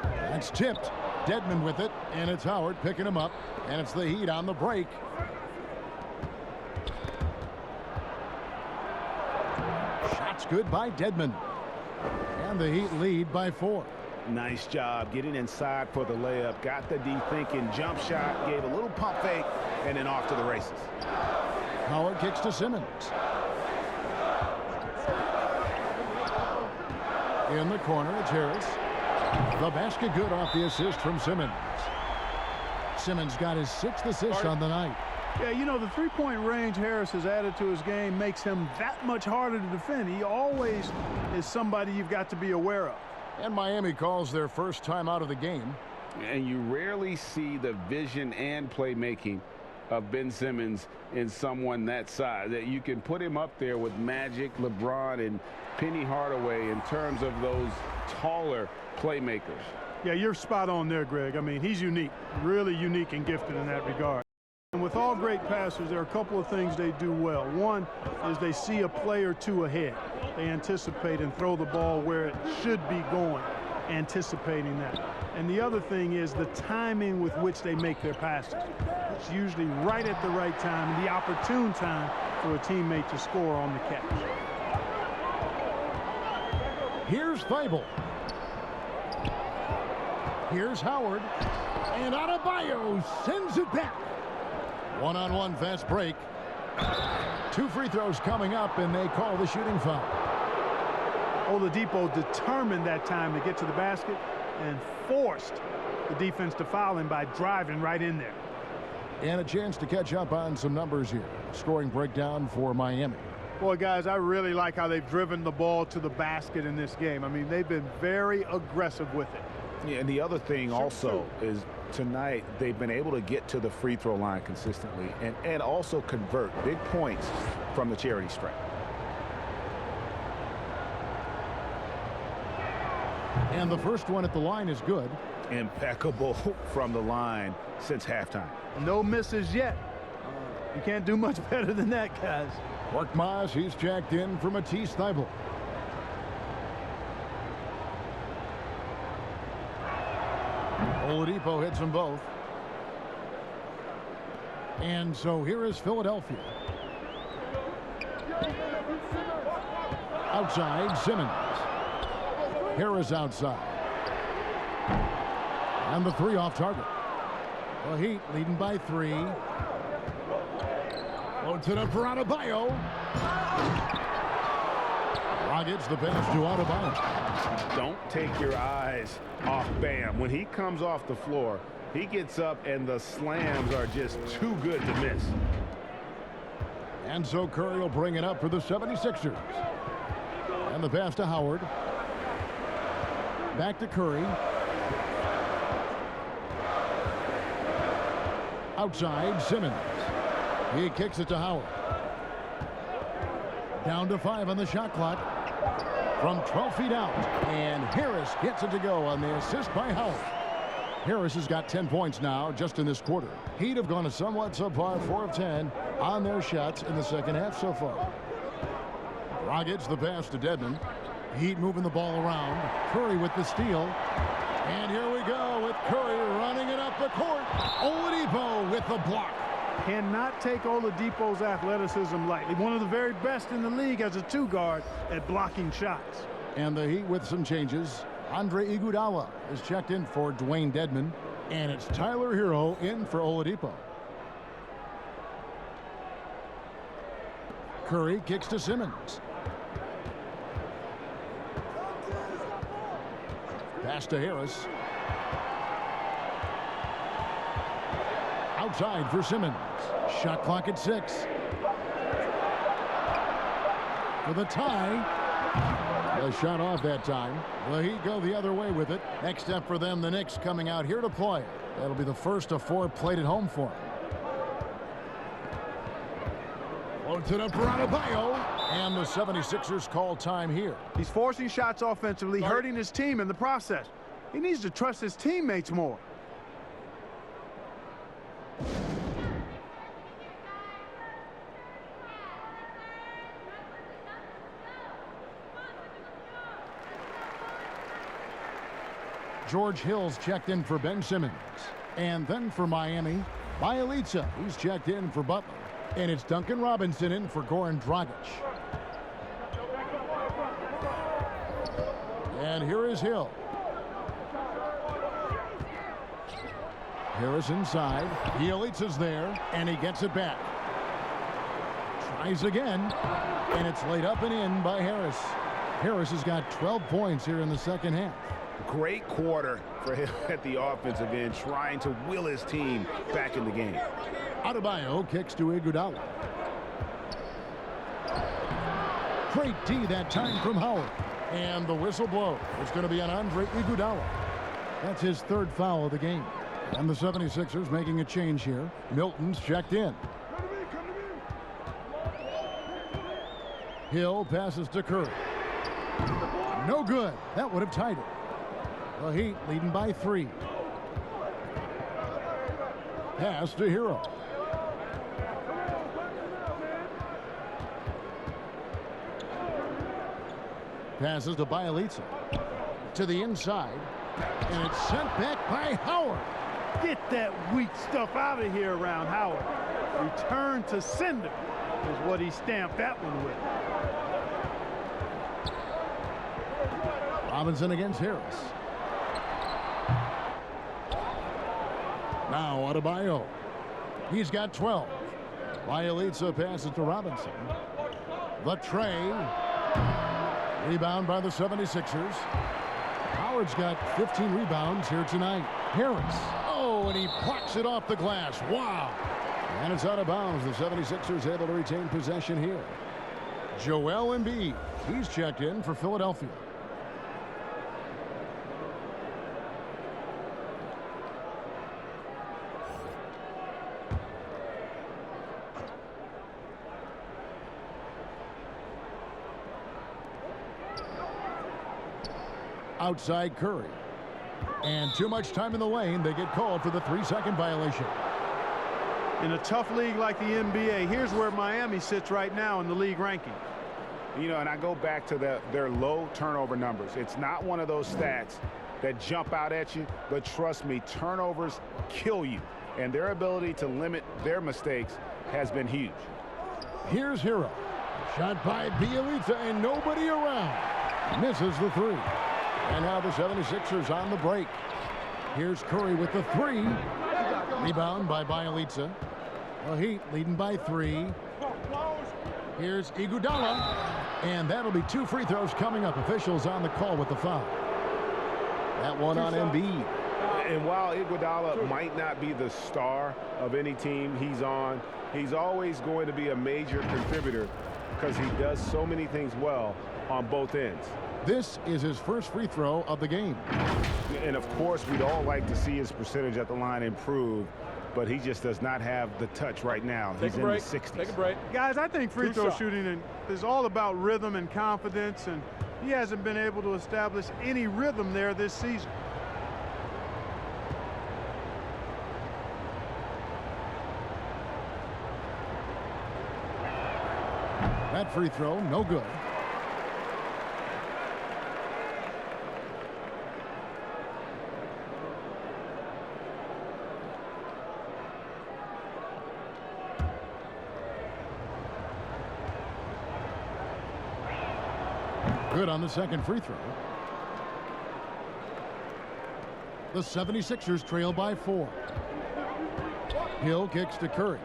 That's tipped. Dedmon with it, and it's Howard picking him up, and it's the Heat on the break. Shots good by Dedmon. And the Heat lead by 4. Nice job getting inside for the layup. Got the D thinking. Jump shot. Gave a little pump fake. And then off to the races. Howard kicks to Simmons. In the corner, it's Harris. The basket good off the assist from Simmons. Simmons got his 6th assist on the night. Yeah, you know, the 3-point range Harris has added to his game makes him that much harder to defend. He always is somebody you've got to be aware of. And Miami calls their first time out of the game. And you rarely see the vision and playmaking of Ben Simmons in someone that size. That you can put him up there with Magic, LeBron, and Penny Hardaway in terms of those taller playmakers. Yeah, you're spot on there, Greg. I mean, he's unique, really unique and gifted in that regard. And with all great passers, there are a couple of things they do well. One is they see a play or two ahead. They anticipate and throw the ball where it should be going, anticipating that. And the other thing is the timing with which they make their passes. It's usually right at the right time and the opportune time for a teammate to score on the catch. Here's Thibault. Here's Howard. And Adebayo sends it back. One-on-one fast break. 2 free throws coming up, and they call the shooting foul. Oladipo determined that time to get to the basket and forced the defense to foul him by driving right in there. And a chance to catch up on some numbers here. Scoring breakdown for Miami. Boy, guys, I really like how they've driven the ball to the basket in this game. I mean, they've been very aggressive with it. Yeah, and the other thing also is tonight they've been able to get to the free throw line consistently and also convert big points from the charity stripe. And the first one at the line is good. Impeccable from the line since halftime. No misses yet. You can't do much better than that, guys. Korkmaz, he's checked in for Matisse Thybulle. Oladipo hits them both. And so here is Philadelphia. Outside, Simmons. Harris outside. And the three off target. The Heat leading by 3. Loads it up for Adebayo. Rockets the pass to Adebayo. Don't take your eyes off Bam. When he comes off the floor, he gets up and the slams are just too good to miss. And so Curry will bring it up for the 76ers. And the pass to Howard. Back to Curry. Outside, Simmons. He kicks it to Howard. Down to 5 on the shot clock. From 12 feet out. And Harris gets it to go on the assist by Howard. Harris has got 10 points now just in this quarter. Heat have gone a somewhat subpar 4 of 10 on their shots in the second half so far. Rockets the pass to Dedmon. Heat moving the ball around. Curry with the steal. And here we go with Curry running it up the court. Oladipo with the block. Cannot take Oladipo's athleticism lightly. One of the very best in the league as a 2-guard at blocking shots. And the Heat with some changes. Andre Iguodala is checked in for Dwayne Dedmon. And it's Tyler Hero in for Oladipo. Curry kicks to Simmons. Pass to Harris. Outside for Simmons. Shot clock at 6. For the tie. The shot off that time. The Heat go the other way with it. Next step for them, the Knicks coming out here to play. That'll be the first of 4 played at home for them. Loads it up for Adebayo. And the 76ers call time here. He's forcing shots offensively, hurting his team in the process. He needs to trust his teammates more. George Hill's checked in for Ben Simmons. And then for Miami, Bielitsa, he's checked in for Butler. And it's Duncan Robinson in for Goran Dragic. And here is Hill. Harris inside. Bielitsa's there, and he gets it back. Tries again, and it's laid up and in by Harris. Harris has got 12 points here in the second half. Great quarter for him at the offensive end, trying to will his team back in the game. Adebayo kicks to Iguodala. Great D that time from Howard. And the whistle blows. It's going to be on Andre Iguodala. That's his 3rd foul of the game. And the 76ers making a change here. Milton's checked in. Hill passes to Curry. No good. That would have tied it. The Heat leading by 3. Pass to Hero. Passes to Bielitsa. To the inside. And it's sent back by Howard. Get that weak stuff out of here around Howard. Return to sender is what he stamped that one with. Robinson against Harris. Now Adebayo. He's got 12. Bielitsa passes to Robinson. The tray. Rebound by the 76ers. Howard's got 15 rebounds here tonight. Harris. Oh, and he plucks it off the glass. Wow. And it's out of bounds. The 76ers able to retain possession here. Joel Embiid. He's checked in for Philadelphia. outside Curry. And too much time in the lane. They get called for the 3-second violation. In a tough league like the NBA, here's where Miami sits right now in the league rankings. You know, and I go back to their low turnover numbers. It's not one of those stats that jump out at you, but trust me, turnovers kill you. And their ability to limit their mistakes has been huge. Here's Hero. Shot by Bielitsa and nobody around. Misses the 3. And now the 76ers on the break. Here's Curry with the 3. Rebound by Bielitsa. The Heat leading by 3. Here's Iguodala. And that'll be 2 free throws coming up. Officials on the call with the foul. That one on Embiid. And while Iguodala might not be the star of any team he's on, he's always going to be a major contributor because he does so many things well on both ends. This is his first free throw of the game. And of course, we'd all like to see his percentage at the line improve, but he just does not have the touch right now. He's in the 60s. Take a break. Guys, I think free throw shooting is all about rhythm and confidence, and he hasn't been able to establish any rhythm there this season. That free throw, no good. Good on the second free throw. The 76ers trail by 4. Hill kicks to Curry.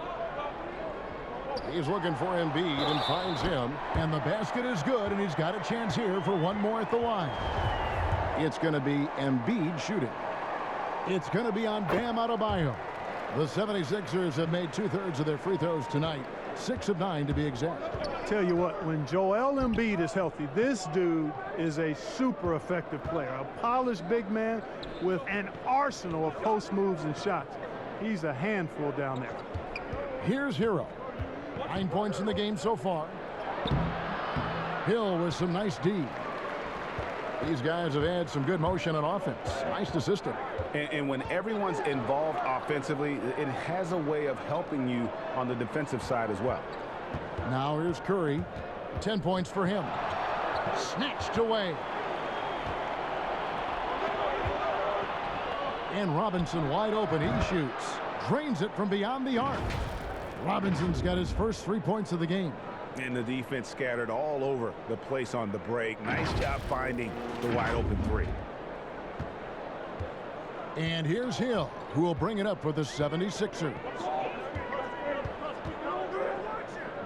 He's looking for Embiid and finds him. And the basket is good, and he's got a chance here for one more at the line. It's going to be Embiid shooting. It's going to be on Bam Adebayo. The 76ers have made 2/3 of their free throws tonight. 6 of 9 to be exact. Tell you what, when Joel Embiid is healthy, this dude is a super effective player. A polished big man with an arsenal of post moves and shots. He's a handful down there. Here's Hero. 9 points in the game so far. Hill with some nice D. These guys have had some good motion on offense. Nice to system. And when everyone's involved offensively, it has a way of helping you on the defensive side as well. Now here's Curry. 10 points for him. Snatched away. And Robinson wide open. He shoots. Drains it from beyond the arc. Robinson's got his first 3 points of the game. And the defense scattered all over the place on the break. Nice job finding the wide open 3. And here's Hill, who will bring it up for the 76ers.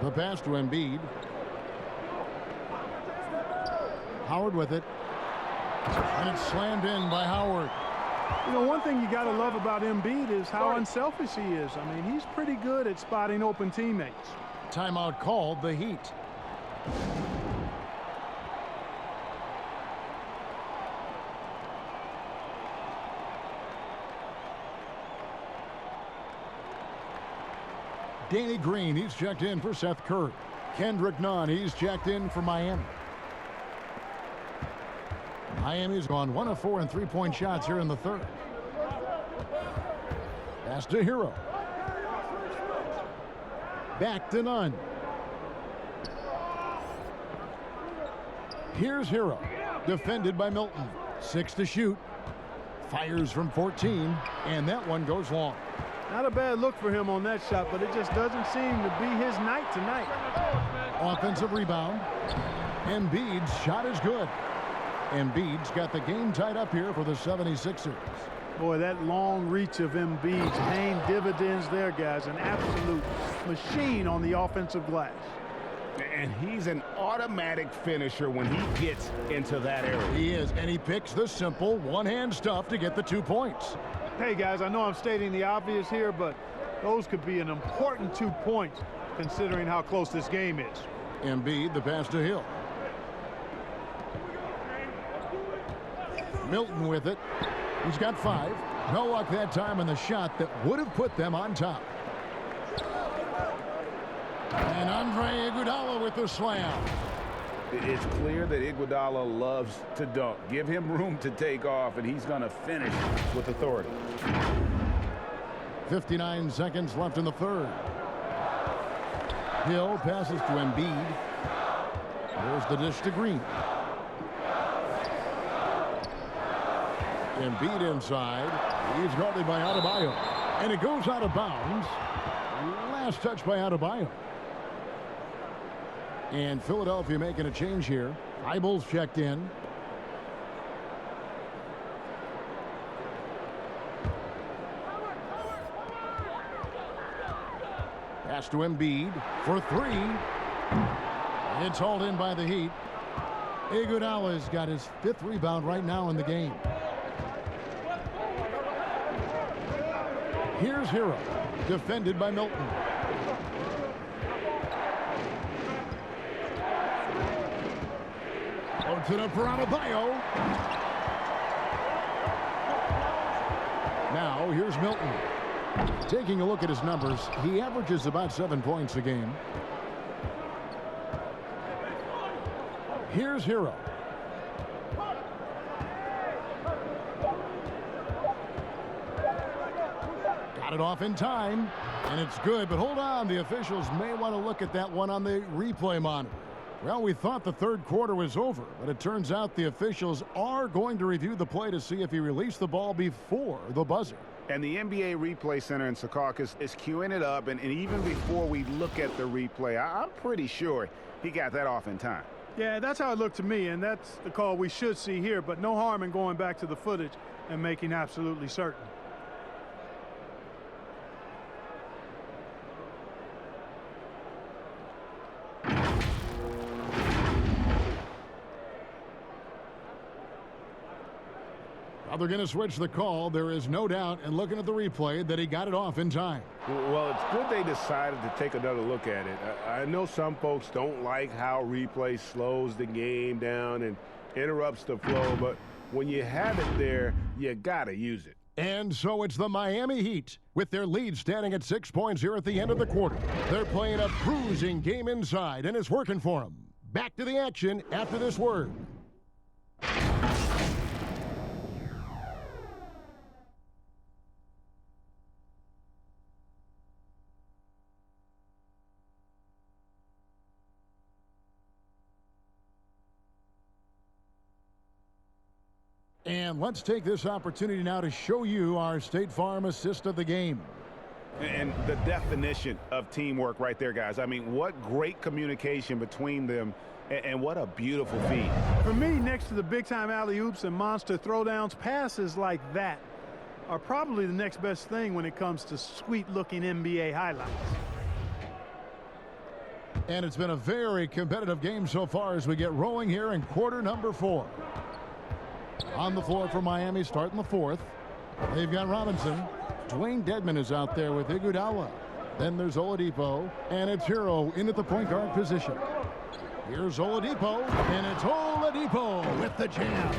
The pass to Embiid. Howard with it. And it's slammed in by Howard. You know, one thing you got to love about Embiid is how unselfish he is. I mean, he's pretty good at spotting open teammates. Timeout called, the Heat. Danny Green, he's checked in for Seth Curry. Kendrick Nunn, he's checked in for Miami. Miami's gone 1 of 4 in three-point shots here in the third. Pass to Hero. Back to Nunn. Here's Hero. Defended by Milton. 6 to shoot. Fires from 14, and that one goes long. Not a bad look for him on that shot, but it just doesn't seem to be his night tonight. Offensive rebound. Embiid's shot is good. Embiid's got the game tied up here for the 76ers. Boy, that long reach of Embiid's paying dividends there, guys. An absolute machine on the offensive glass. And he's an automatic finisher when he gets into that area. He is, and he picks the simple one-hand stuff to get the 2 points. Hey, guys, I know I'm stating the obvious here, but those could be an important 2 points considering how close this game is. Embiid, the pass to Hill. Milton with it. He's got 5. No luck that time on the shot that would have put them on top. And Andre Iguodala with the slam. It's clear that Iguodala loves to dunk. Give him room to take off, and he's going to finish with authority. 59 seconds left in the third. Hill passes to Embiid. There's the dish to Green. Embiid inside. He's guarded by Adebayo. And it goes out of bounds. Last touch by Adebayo. And Philadelphia making a change here. Eibel's checked in. Pass to Embiid for three. It's hauled in by the Heat. Iguodala's got his 5th rebound right now in the game. Here's Hero, defended by Milton. Puts it up for Adebayo. Now here's Milton. Taking a look at his numbers, he averages about 7 points a game. Here's Hero. Got it off in time, and it's good, but hold on. The officials may want to look at that one on the replay monitor. Well, we thought the third quarter was over, but it turns out the officials are going to review the play to see if he released the ball before the buzzer. And the NBA Replay Center in Secaucus is queuing it up, and even before we look at the replay, I'm pretty sure he got that off in time. Yeah, that's how it looked to me, and that's the call we should see here, but no harm in going back to the footage and making absolutely certain. Now they're going to switch the call. There is no doubt, and looking at the replay, that he got it off in time. Well, it's good they decided to take another look at it. I know some folks don't like how replay slows the game down and interrupts the flow, but when you have it there, you got to use it. And so it's the Miami Heat with their lead standing at 6 points here at the end of the quarter. They're playing a cruising game inside, and it's working for them. Back to the action after this word. And let's take this opportunity now to show you our State Farm assist of the game. And the definition of teamwork right there, guys. I mean, what great communication between them, and what a beautiful feed. For me, next to the big-time alley-oops and monster throwdowns, passes like that are probably the next best thing when it comes to sweet-looking NBA highlights. And it's been a very competitive game so far as we get rolling here in quarter number 4. On the floor for Miami, starting the fourth. They've got Robinson. Dwayne Dedmon is out there with Iguodala. Then there's Oladipo, and it's Hero in at the point guard position. Here's Oladipo, and it's Oladipo with the jam.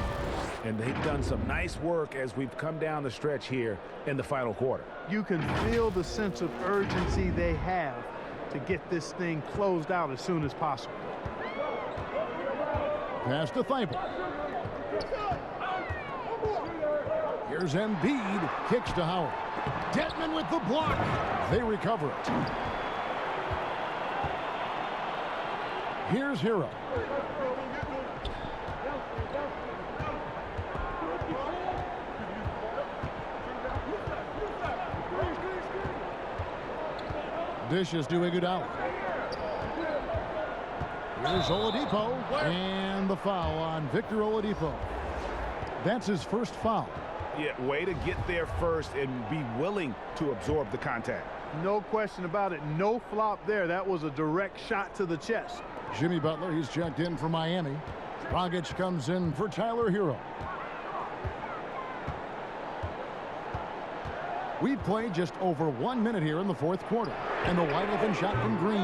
And they've done some nice work as we've come down the stretch here in the final quarter. You can feel the sense of urgency they have to get this thing closed out as soon as possible. Pass to Thibault. Here's Embiid, kicks to Howard. Dedmon with the block. They recover it. Here's Hero. Dishes to Iguodala. Here's Oladipo, and the foul on Victor Oladipo. That's his first foul. Yeah, way to get there first and be willing to absorb the contact. No question about it. No flop there. That was a direct shot to the chest. Jimmy Butler, he's checked in for Miami. Dragic comes in for Tyler Hero. We've played just over 1 minute here in the fourth quarter. And the wide open shot from Green.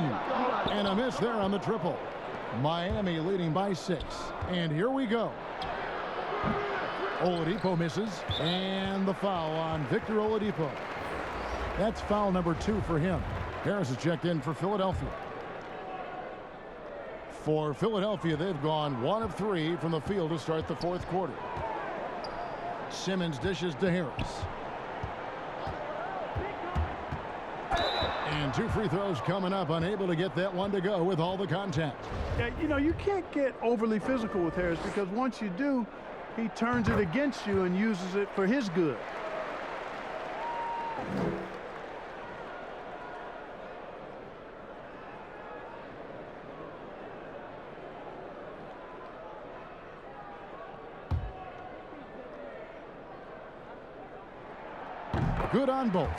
And a miss there on the triple. Miami leading by 6. And here we go. Oladipo misses, and the foul on Victor Oladipo. That's foul number 2 for him. Harris is checked in for Philadelphia. For Philadelphia, they've gone 1 of 3 from the field to start the fourth quarter. Simmons dishes to Harris. And 2 free throws coming up, unable to get that one to go with all the contact. Yeah, you know, you can't get overly physical with Harris because once you do, he turns it against you and uses it for his good. Good on both.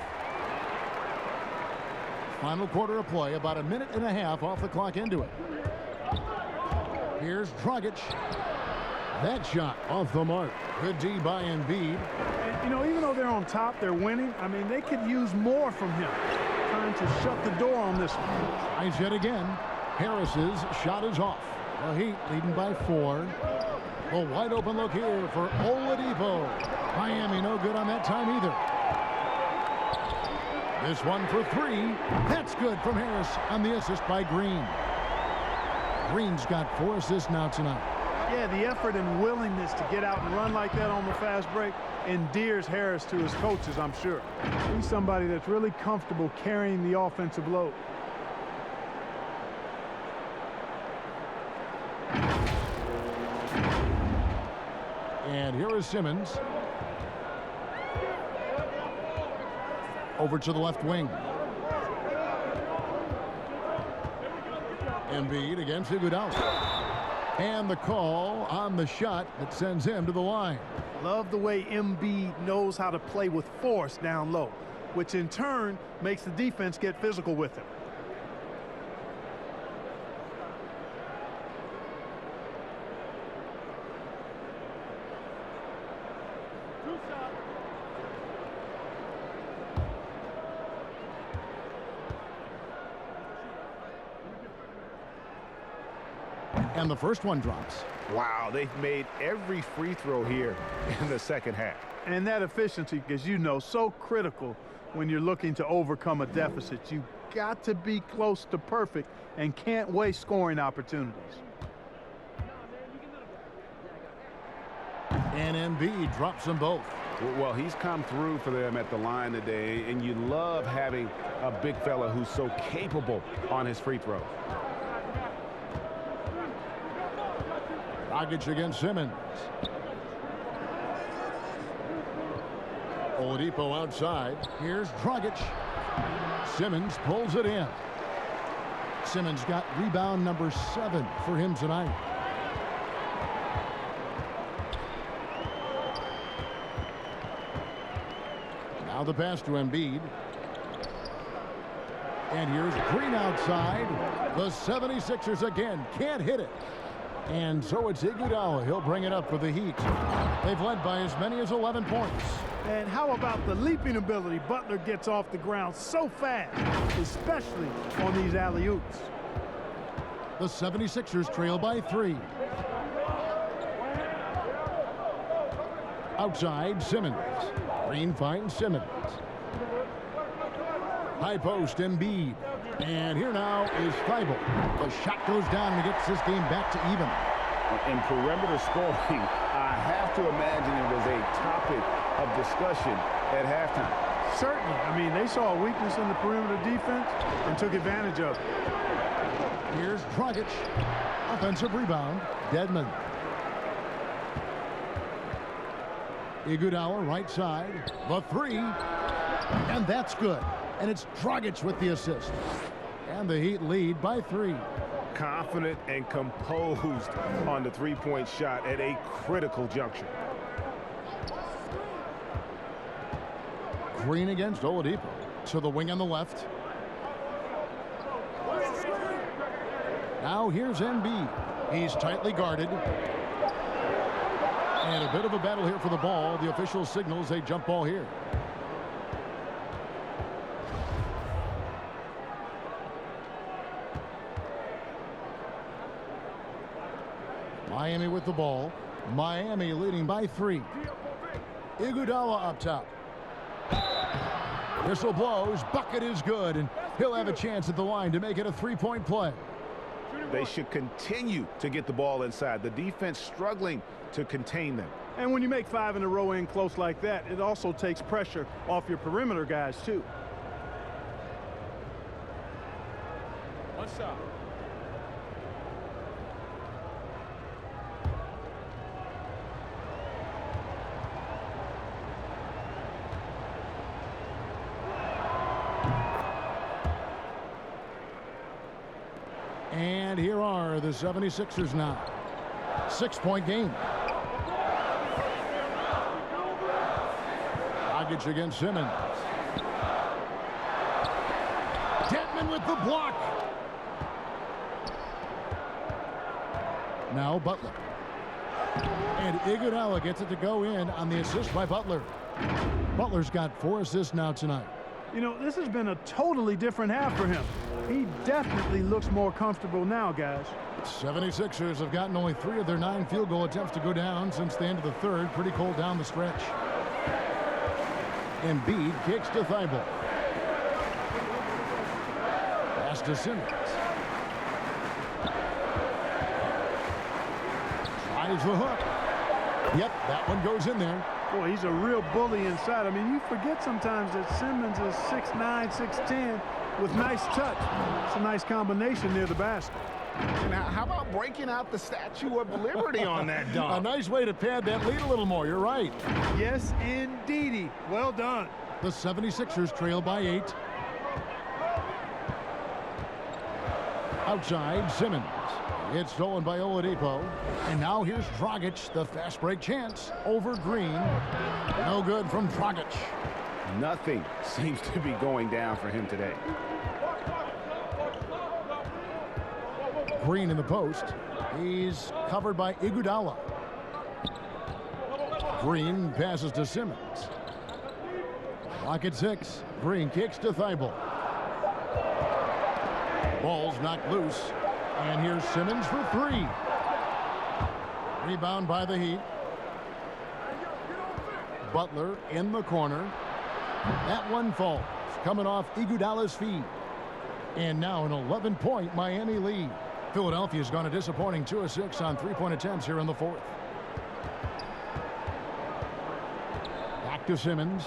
Final quarter of play, about a minute and a half off the clock into it. Here's Dragic. That shot off the mark. Good D by Embiid. And, you know, even though they're on top, they're winning. I mean, they could use more from him. Trying to shut the door on this one. Tries yet again. Harris's shot is off. The Heat leading by 4. A wide open look here for Oladipo. Miami no good on that time either. This one for 3. That's good from Harris on the assist by Green. Green's got 4 assists now tonight. Yeah, the effort and willingness to get out and run like that on the fast break endears Harris to his coaches, I'm sure. He's somebody that's really comfortable carrying the offensive load. And here is Simmons. Over to the left wing. Embiid against Iguodala. And the call on the shot that sends him to the line. Love the way Embiid knows how to play with force down low, which in turn makes the defense get physical with him. And the first one drops. Wow, they've made every free throw here in the second half. And that efficiency, as you know, so critical when you're looking to overcome a deficit. You've got to be close to perfect and can't waste scoring opportunities. And Embiid drops them both. Well, he's come through for them at the line today, and you love having a big fella who's so capable on his free throws. Dragic against Simmons. Oladipo outside. Here's Dragic. Simmons pulls it in. Simmons got rebound number 7 for him tonight. Now the pass to Embiid. And here's Green outside. The 76ers again can't hit it. And so it's Iguodala. He'll bring it up for the Heat. They've led by as many as 11 points. And how about the leaping ability? Butler gets off the ground so fast, especially on these alley-oops. The 76ers trail by 3. Outside, Simmons. Green finds Simmons. High post, Embiid. And here now is Thibault. The shot goes down and gets this game back to even. In perimeter scoring, I have to imagine it was a topic of discussion at halftime. Certainly. I mean, they saw a weakness in the perimeter defense and took advantage of it. Here's Dragic. Offensive rebound, Dedmon. Iguodala right side. The 3. And that's good. And it's Dragic with the assist. And the Heat lead by 3. Confident and composed on the three-point shot at a critical juncture. Green against Oladipo. To the wing on the left. Now here's Embiid. He's tightly guarded. And a bit of a battle here for the ball. The official signals a jump ball here. Miami with the ball. Miami leading by 3. Iguodala up top. Whistle blows. Bucket is good. And he'll have a chance at the line to make it a 3-point play. They should continue to get the ball inside. The defense struggling to contain them. And when you make 5 in a row in close like that, it also takes pressure off your perimeter guys, too. One shot. And here are the 76ers now. 6-point game. Dragic against Simmons. Dedmon with the block. Now Butler. And Iguodala gets it to go in on the assist by Butler. Butler's got 4 assists now tonight. You know, this has been a totally different half for him. He definitely looks more comfortable now, guys. 76ers have gotten only 3 of their 9 field goal attempts to go down since the end of the third. Pretty cold down the stretch. Embiid kicks to Thibault. Pass to Simmons. Tries the hook. Yep, that one goes in there. Boy, he's a real bully inside. I mean, you forget sometimes that Simmons is 6'9", 6'10", with nice touch. It's a nice combination near the basket. Now, how about breaking out the Statue of Liberty on that dunk? A nice way to pad that lead a little more. You're right. Yes, indeedy. Well done. The 76ers trail by 8. Outside, Simmons. It's stolen by Oladipo. And now here's Dragic, the fast break chance over Green. No good from Dragic. Nothing seems to be going down for him today. Green in the post. He's covered by Iguodala. Green passes to Simmons. Clock at 6. Green kicks to Thibault. Ball's knocked loose. And here's Simmons for 3. Rebound by the Heat. Butler in the corner. That one falls. Coming off Iguodala's feet. And now an 11-point Miami lead. Philadelphia's gone a disappointing 2 of 6 on 3-point attempts here in the 4th. Back to Simmons.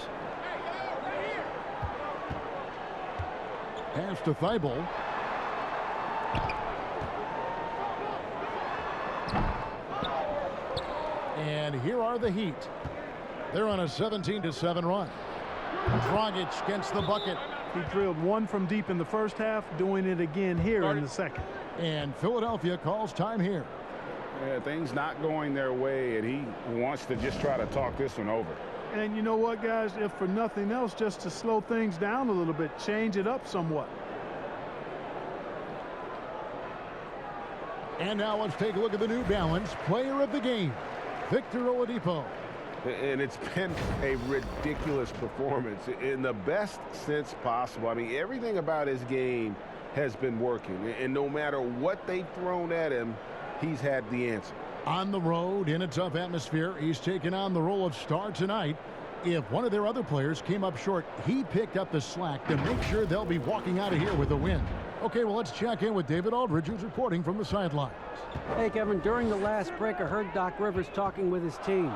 Pass to Thibault. And here are the Heat. They're on a 17-7 run. Dragic gets the bucket. He drilled 1 from deep in the first half, doing it again here in the second. And Philadelphia calls time here. Yeah, things not going their way, and he wants to just try to talk this one over. And you know what, guys? If for nothing else, just to slow things down a little bit, change it up somewhat. And now let's take a look at the New Balance player of the game, Victor Oladipo. And it's been a ridiculous performance in the best sense possible. I mean, everything about his game has been working. And no matter what they've thrown at him, he's had the answer. On the road, in a tough atmosphere, he's taken on the role of star tonight. If one of their other players came up short, he picked up the slack to make sure they'll be walking out of here with a win. Okay, well, let's check in with David Aldridge, who's reporting from the sidelines. Hey, Kevin, during the last break, I heard Doc Rivers talking with his team.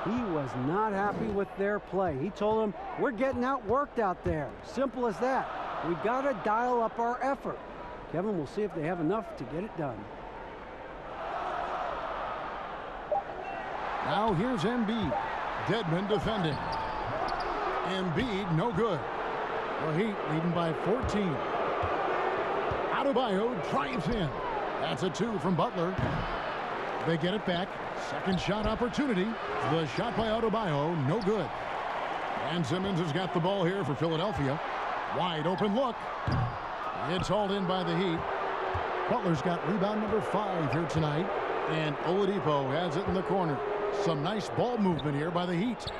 He was not happy with their play. He told them, we're getting outworked out there. Simple as that. We got to dial up our effort. Kevin, we'll see if they have enough to get it done. Now here's Embiid. Dedmon defending. Embiid, no good. The Heat leading by 14. Adebayo drives in. That's a 2 from Butler. They get it back. Second shot opportunity. The shot by Adebayo, no good. And Simmons has got the ball here for Philadelphia. Wide open look. It's hauled in by the Heat. Butler's got rebound number 5 here tonight. And Oladipo has it in the corner. Some nice ball movement here by the Heat.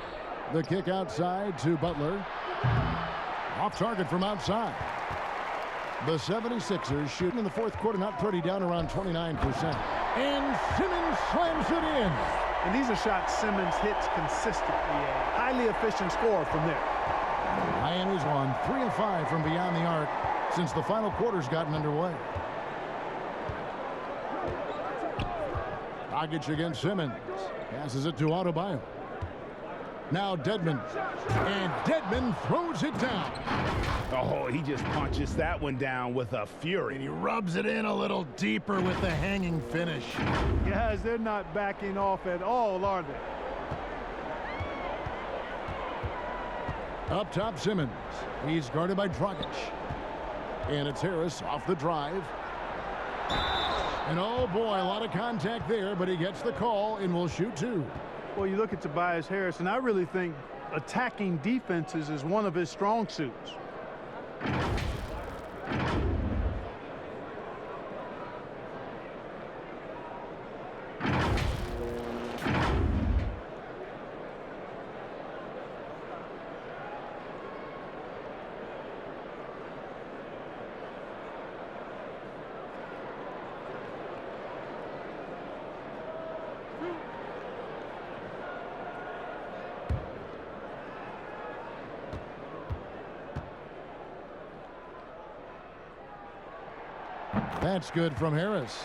The kick outside to Butler. Off target from outside. The 76ers shooting in the 4th quarter, not pretty, down around 29%. And Simmons slams it in. And these are shots Simmons hits consistently. A highly efficient score from there. Miami's won 3 of 5 from beyond the arc since the final quarter's gotten underway. Dragic against Simmons. Passes it to Adebayo. Now Dedmon. And Dedmon throws it down. Oh, he just punches that one down with a fury. And he rubs it in a little deeper with the hanging finish. Guys, they're not backing off at all, are they? Up top, Simmons. He's guarded by Dragic. And it's Harris off the drive. And oh boy, a lot of contact there, but he gets the call and will shoot two. Well, you look at Tobias Harris, and I really think attacking defenses is one of his strong suits. That's good from Harris.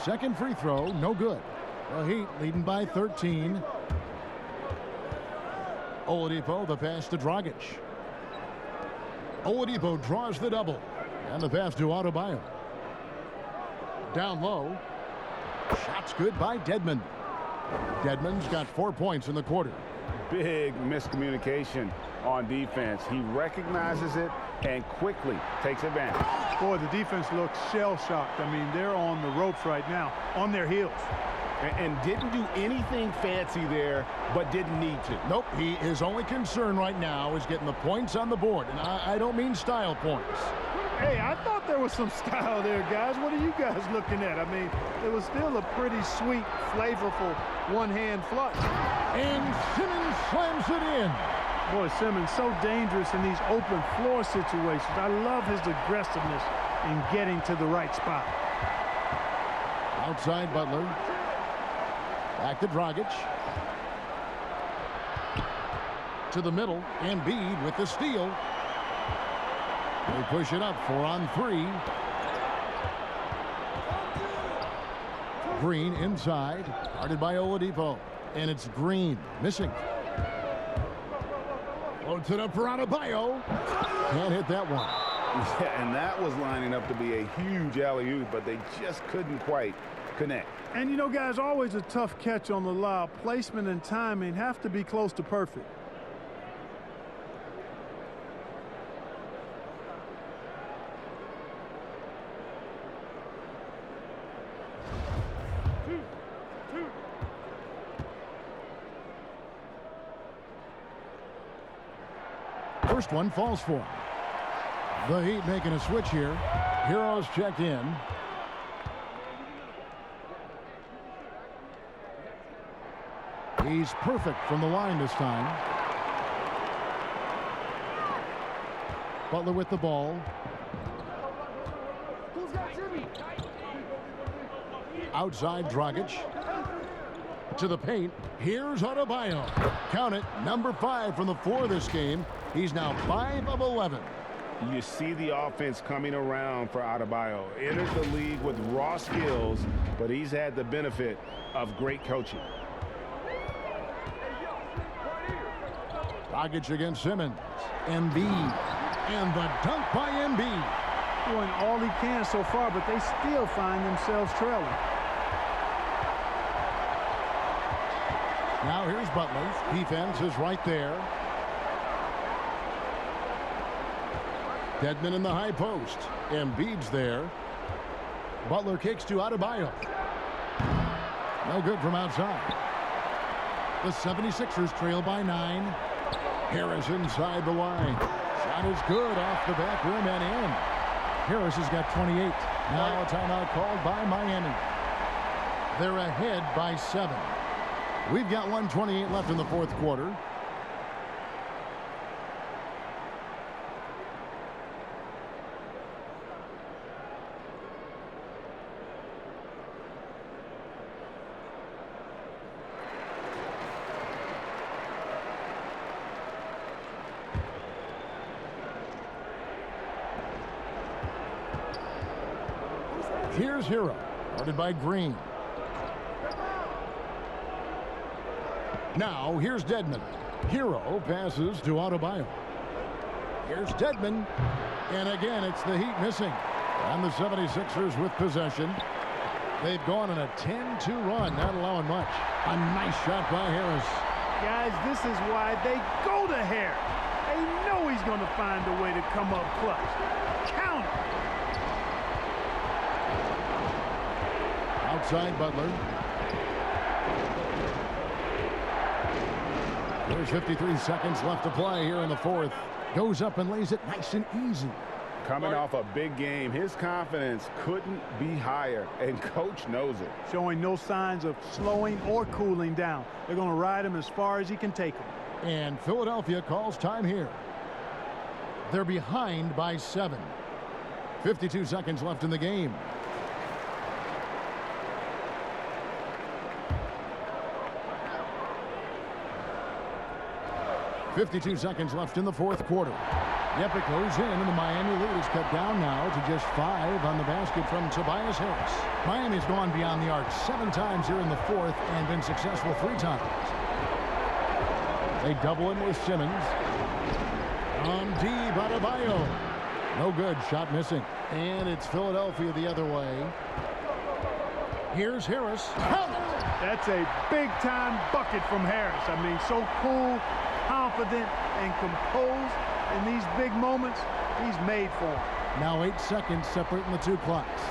Second free throw, no good. The Heat leading by 13. Oladipo, the pass to Dragic. Oladipo draws the double. And the pass to Adebayo. Down low. Shots good by Dedmon. Dedmon's got 4 points in the quarter. Big miscommunication on defense. He recognizes it and quickly takes advantage. Boy, the defense looks shell-shocked. I mean, they're on the ropes right now, on their heels. And didn't do anything fancy there, but didn't need to. Nope, his only concern right now is getting the points on the board. And I don't mean style points. Hey, I thought there was some style there, guys. What are you guys looking at? I mean, it was still a pretty sweet, flavorful one-hand flush. And Simmons slams it in. Boy, Simmons so dangerous in these open floor situations. I love his aggressiveness in getting to the right spot. Outside Butler. Back to Dragic. To the middle. Embiid with the steal. They push it up 4-on-3. Green inside. Guarded by Oladipo. And it's Green missing. Floats it up for Adebayo. Can't hit that one. Yeah, and that was lining up to be a huge alley-oop, but they just couldn't quite connect. And you know, guys, always a tough catch on the lob. Placement and timing have to be close to perfect. First one falls for him. The Heat making a switch here. Heroes check in. He's perfect from the line this time. Butler with the ball. Outside Dragic. To the paint. Here's Adebayo. Count it. Number 5 from the floor this game. He's now 5 of 11. You see the offense coming around for Adebayo. Entered the league with raw skills, but he's had the benefit of great coaching. Dragic against Simmons. Embiid. And the dunk by Embiid. Doing all he can so far, but they still find themselves trailing. Now here's Butler. Defense is right there. Dedmon in the high post. Embiid's there. Butler kicks to Adebayo. No good from outside. The 76ers trail by 9. Harris inside the line. Shot is good off the back rim and in. Harris has got 28. Now a timeout called by Miami. They're ahead by 7. We've got 1:28 left in the fourth quarter. Here's Hero, guarded by Green. Now, here's Dedman. Hero passes to Adebayo. Here's Dedman. And again, it's the Heat missing. And the 76ers with possession. They've gone on a 10-2 run, not allowing much. A nice shot by Harris. Guys, this is why they go to Harris. They know he's going to find a way to come up clutch. Count it. Outside Butler. There's 53 seconds left to play here in the fourth. Goes up and lays it nice and easy. Coming off a big game, his confidence couldn't be higher, and coach knows it. Showing no signs of slowing or cooling down. They're going to ride him as far as he can take him. And Philadelphia calls time here. They're behind by 7. 52 seconds left in the game. .52 seconds left in the fourth quarter. Yep, it goes in, and the Miami lead is cut down now to just 5 on the basket from Tobias Harris. Miami's gone beyond the arc 7 times here in the fourth and been successful 3 times. They double him with Simmons. On D, Adebayo. No good, shot missing. And it's Philadelphia the other way. Here's Harris. That's a big-time bucket from Harris. I mean, so cool, confident, and composed in these big moments. He's made for them. Now 8 seconds separating the 2 clocks.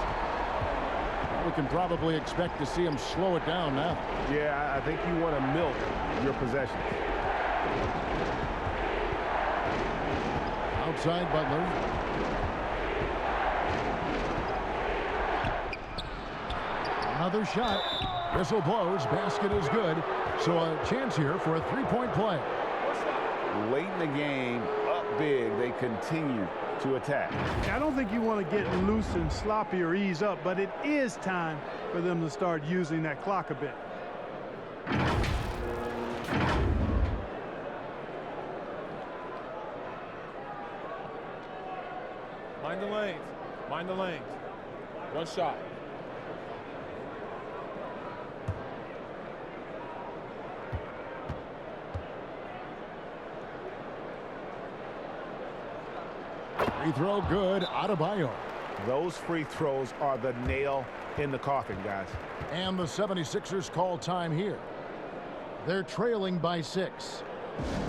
We can probably expect to see him slow it down now. Yeah, I think you want to milk your possessions. Outside Butler. Another shot. Whistle blows. Basket is good. So a chance here for a 3-point play. Late in the game, up big, they continue to attack. I don't think you want to get loose and sloppy or ease up, but it is time for them to start using that clock a bit. Mind the lanes. Mind the lanes. One shot. Free throw good. Adebayo. Those free throws are the nail in the coffin, guys. And the 76ers call time here. They're trailing by 6.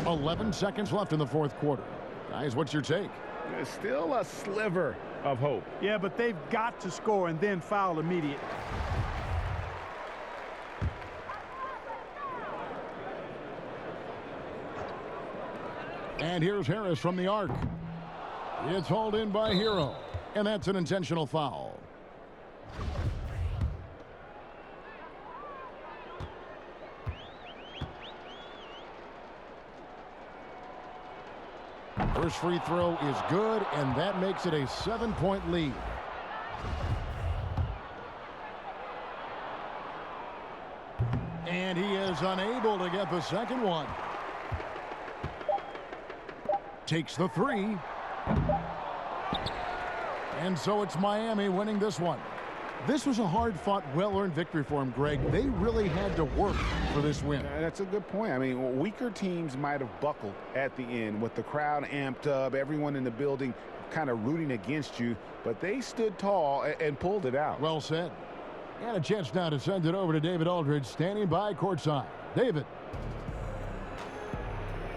11 seconds left in the fourth quarter. Guys, what's your take? There's still a sliver of hope. Yeah, but they've got to score and then foul immediately. And here's Harris from the arc. It's hauled in by Hero, and that's an intentional foul. First free throw is good, and that makes it a 7-point lead. And he is unable to get the second one. Takes the 3. And so it's Miami winning this one. This was a hard-fought, well-earned victory for him, Greg. They really had to work for this win. That's a good point. I mean, weaker teams might have buckled at the end with the crowd amped up, everyone in the building kind of rooting against you, but they stood tall and pulled it out. Well said. And a chance now to send it over to David Aldridge, standing by courtside. David.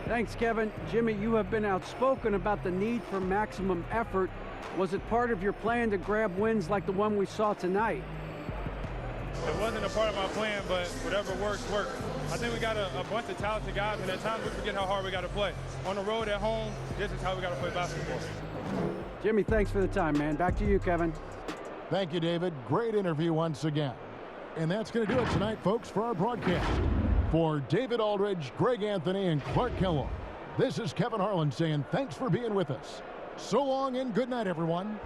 Thanks, Kevin. Jimmy, you have been outspoken about the need for maximum effort. Was it part of your plan to grab wins like the one we saw tonight? It wasn't a part of my plan, but whatever works, works. I think we got a bunch of talented guys, and at times we forget how hard we got to play. On the road, at home, this is how we got to play basketball. Jimmy, thanks for the time, man. Back to you, Kevin. Thank you, David. Great interview once again. And that's going to do it tonight, folks, for our broadcast. For David Aldridge, Greg Anthony, and Clark Kellogg, this is Kevin Harlan saying thanks for being with us. So long and good night, everyone.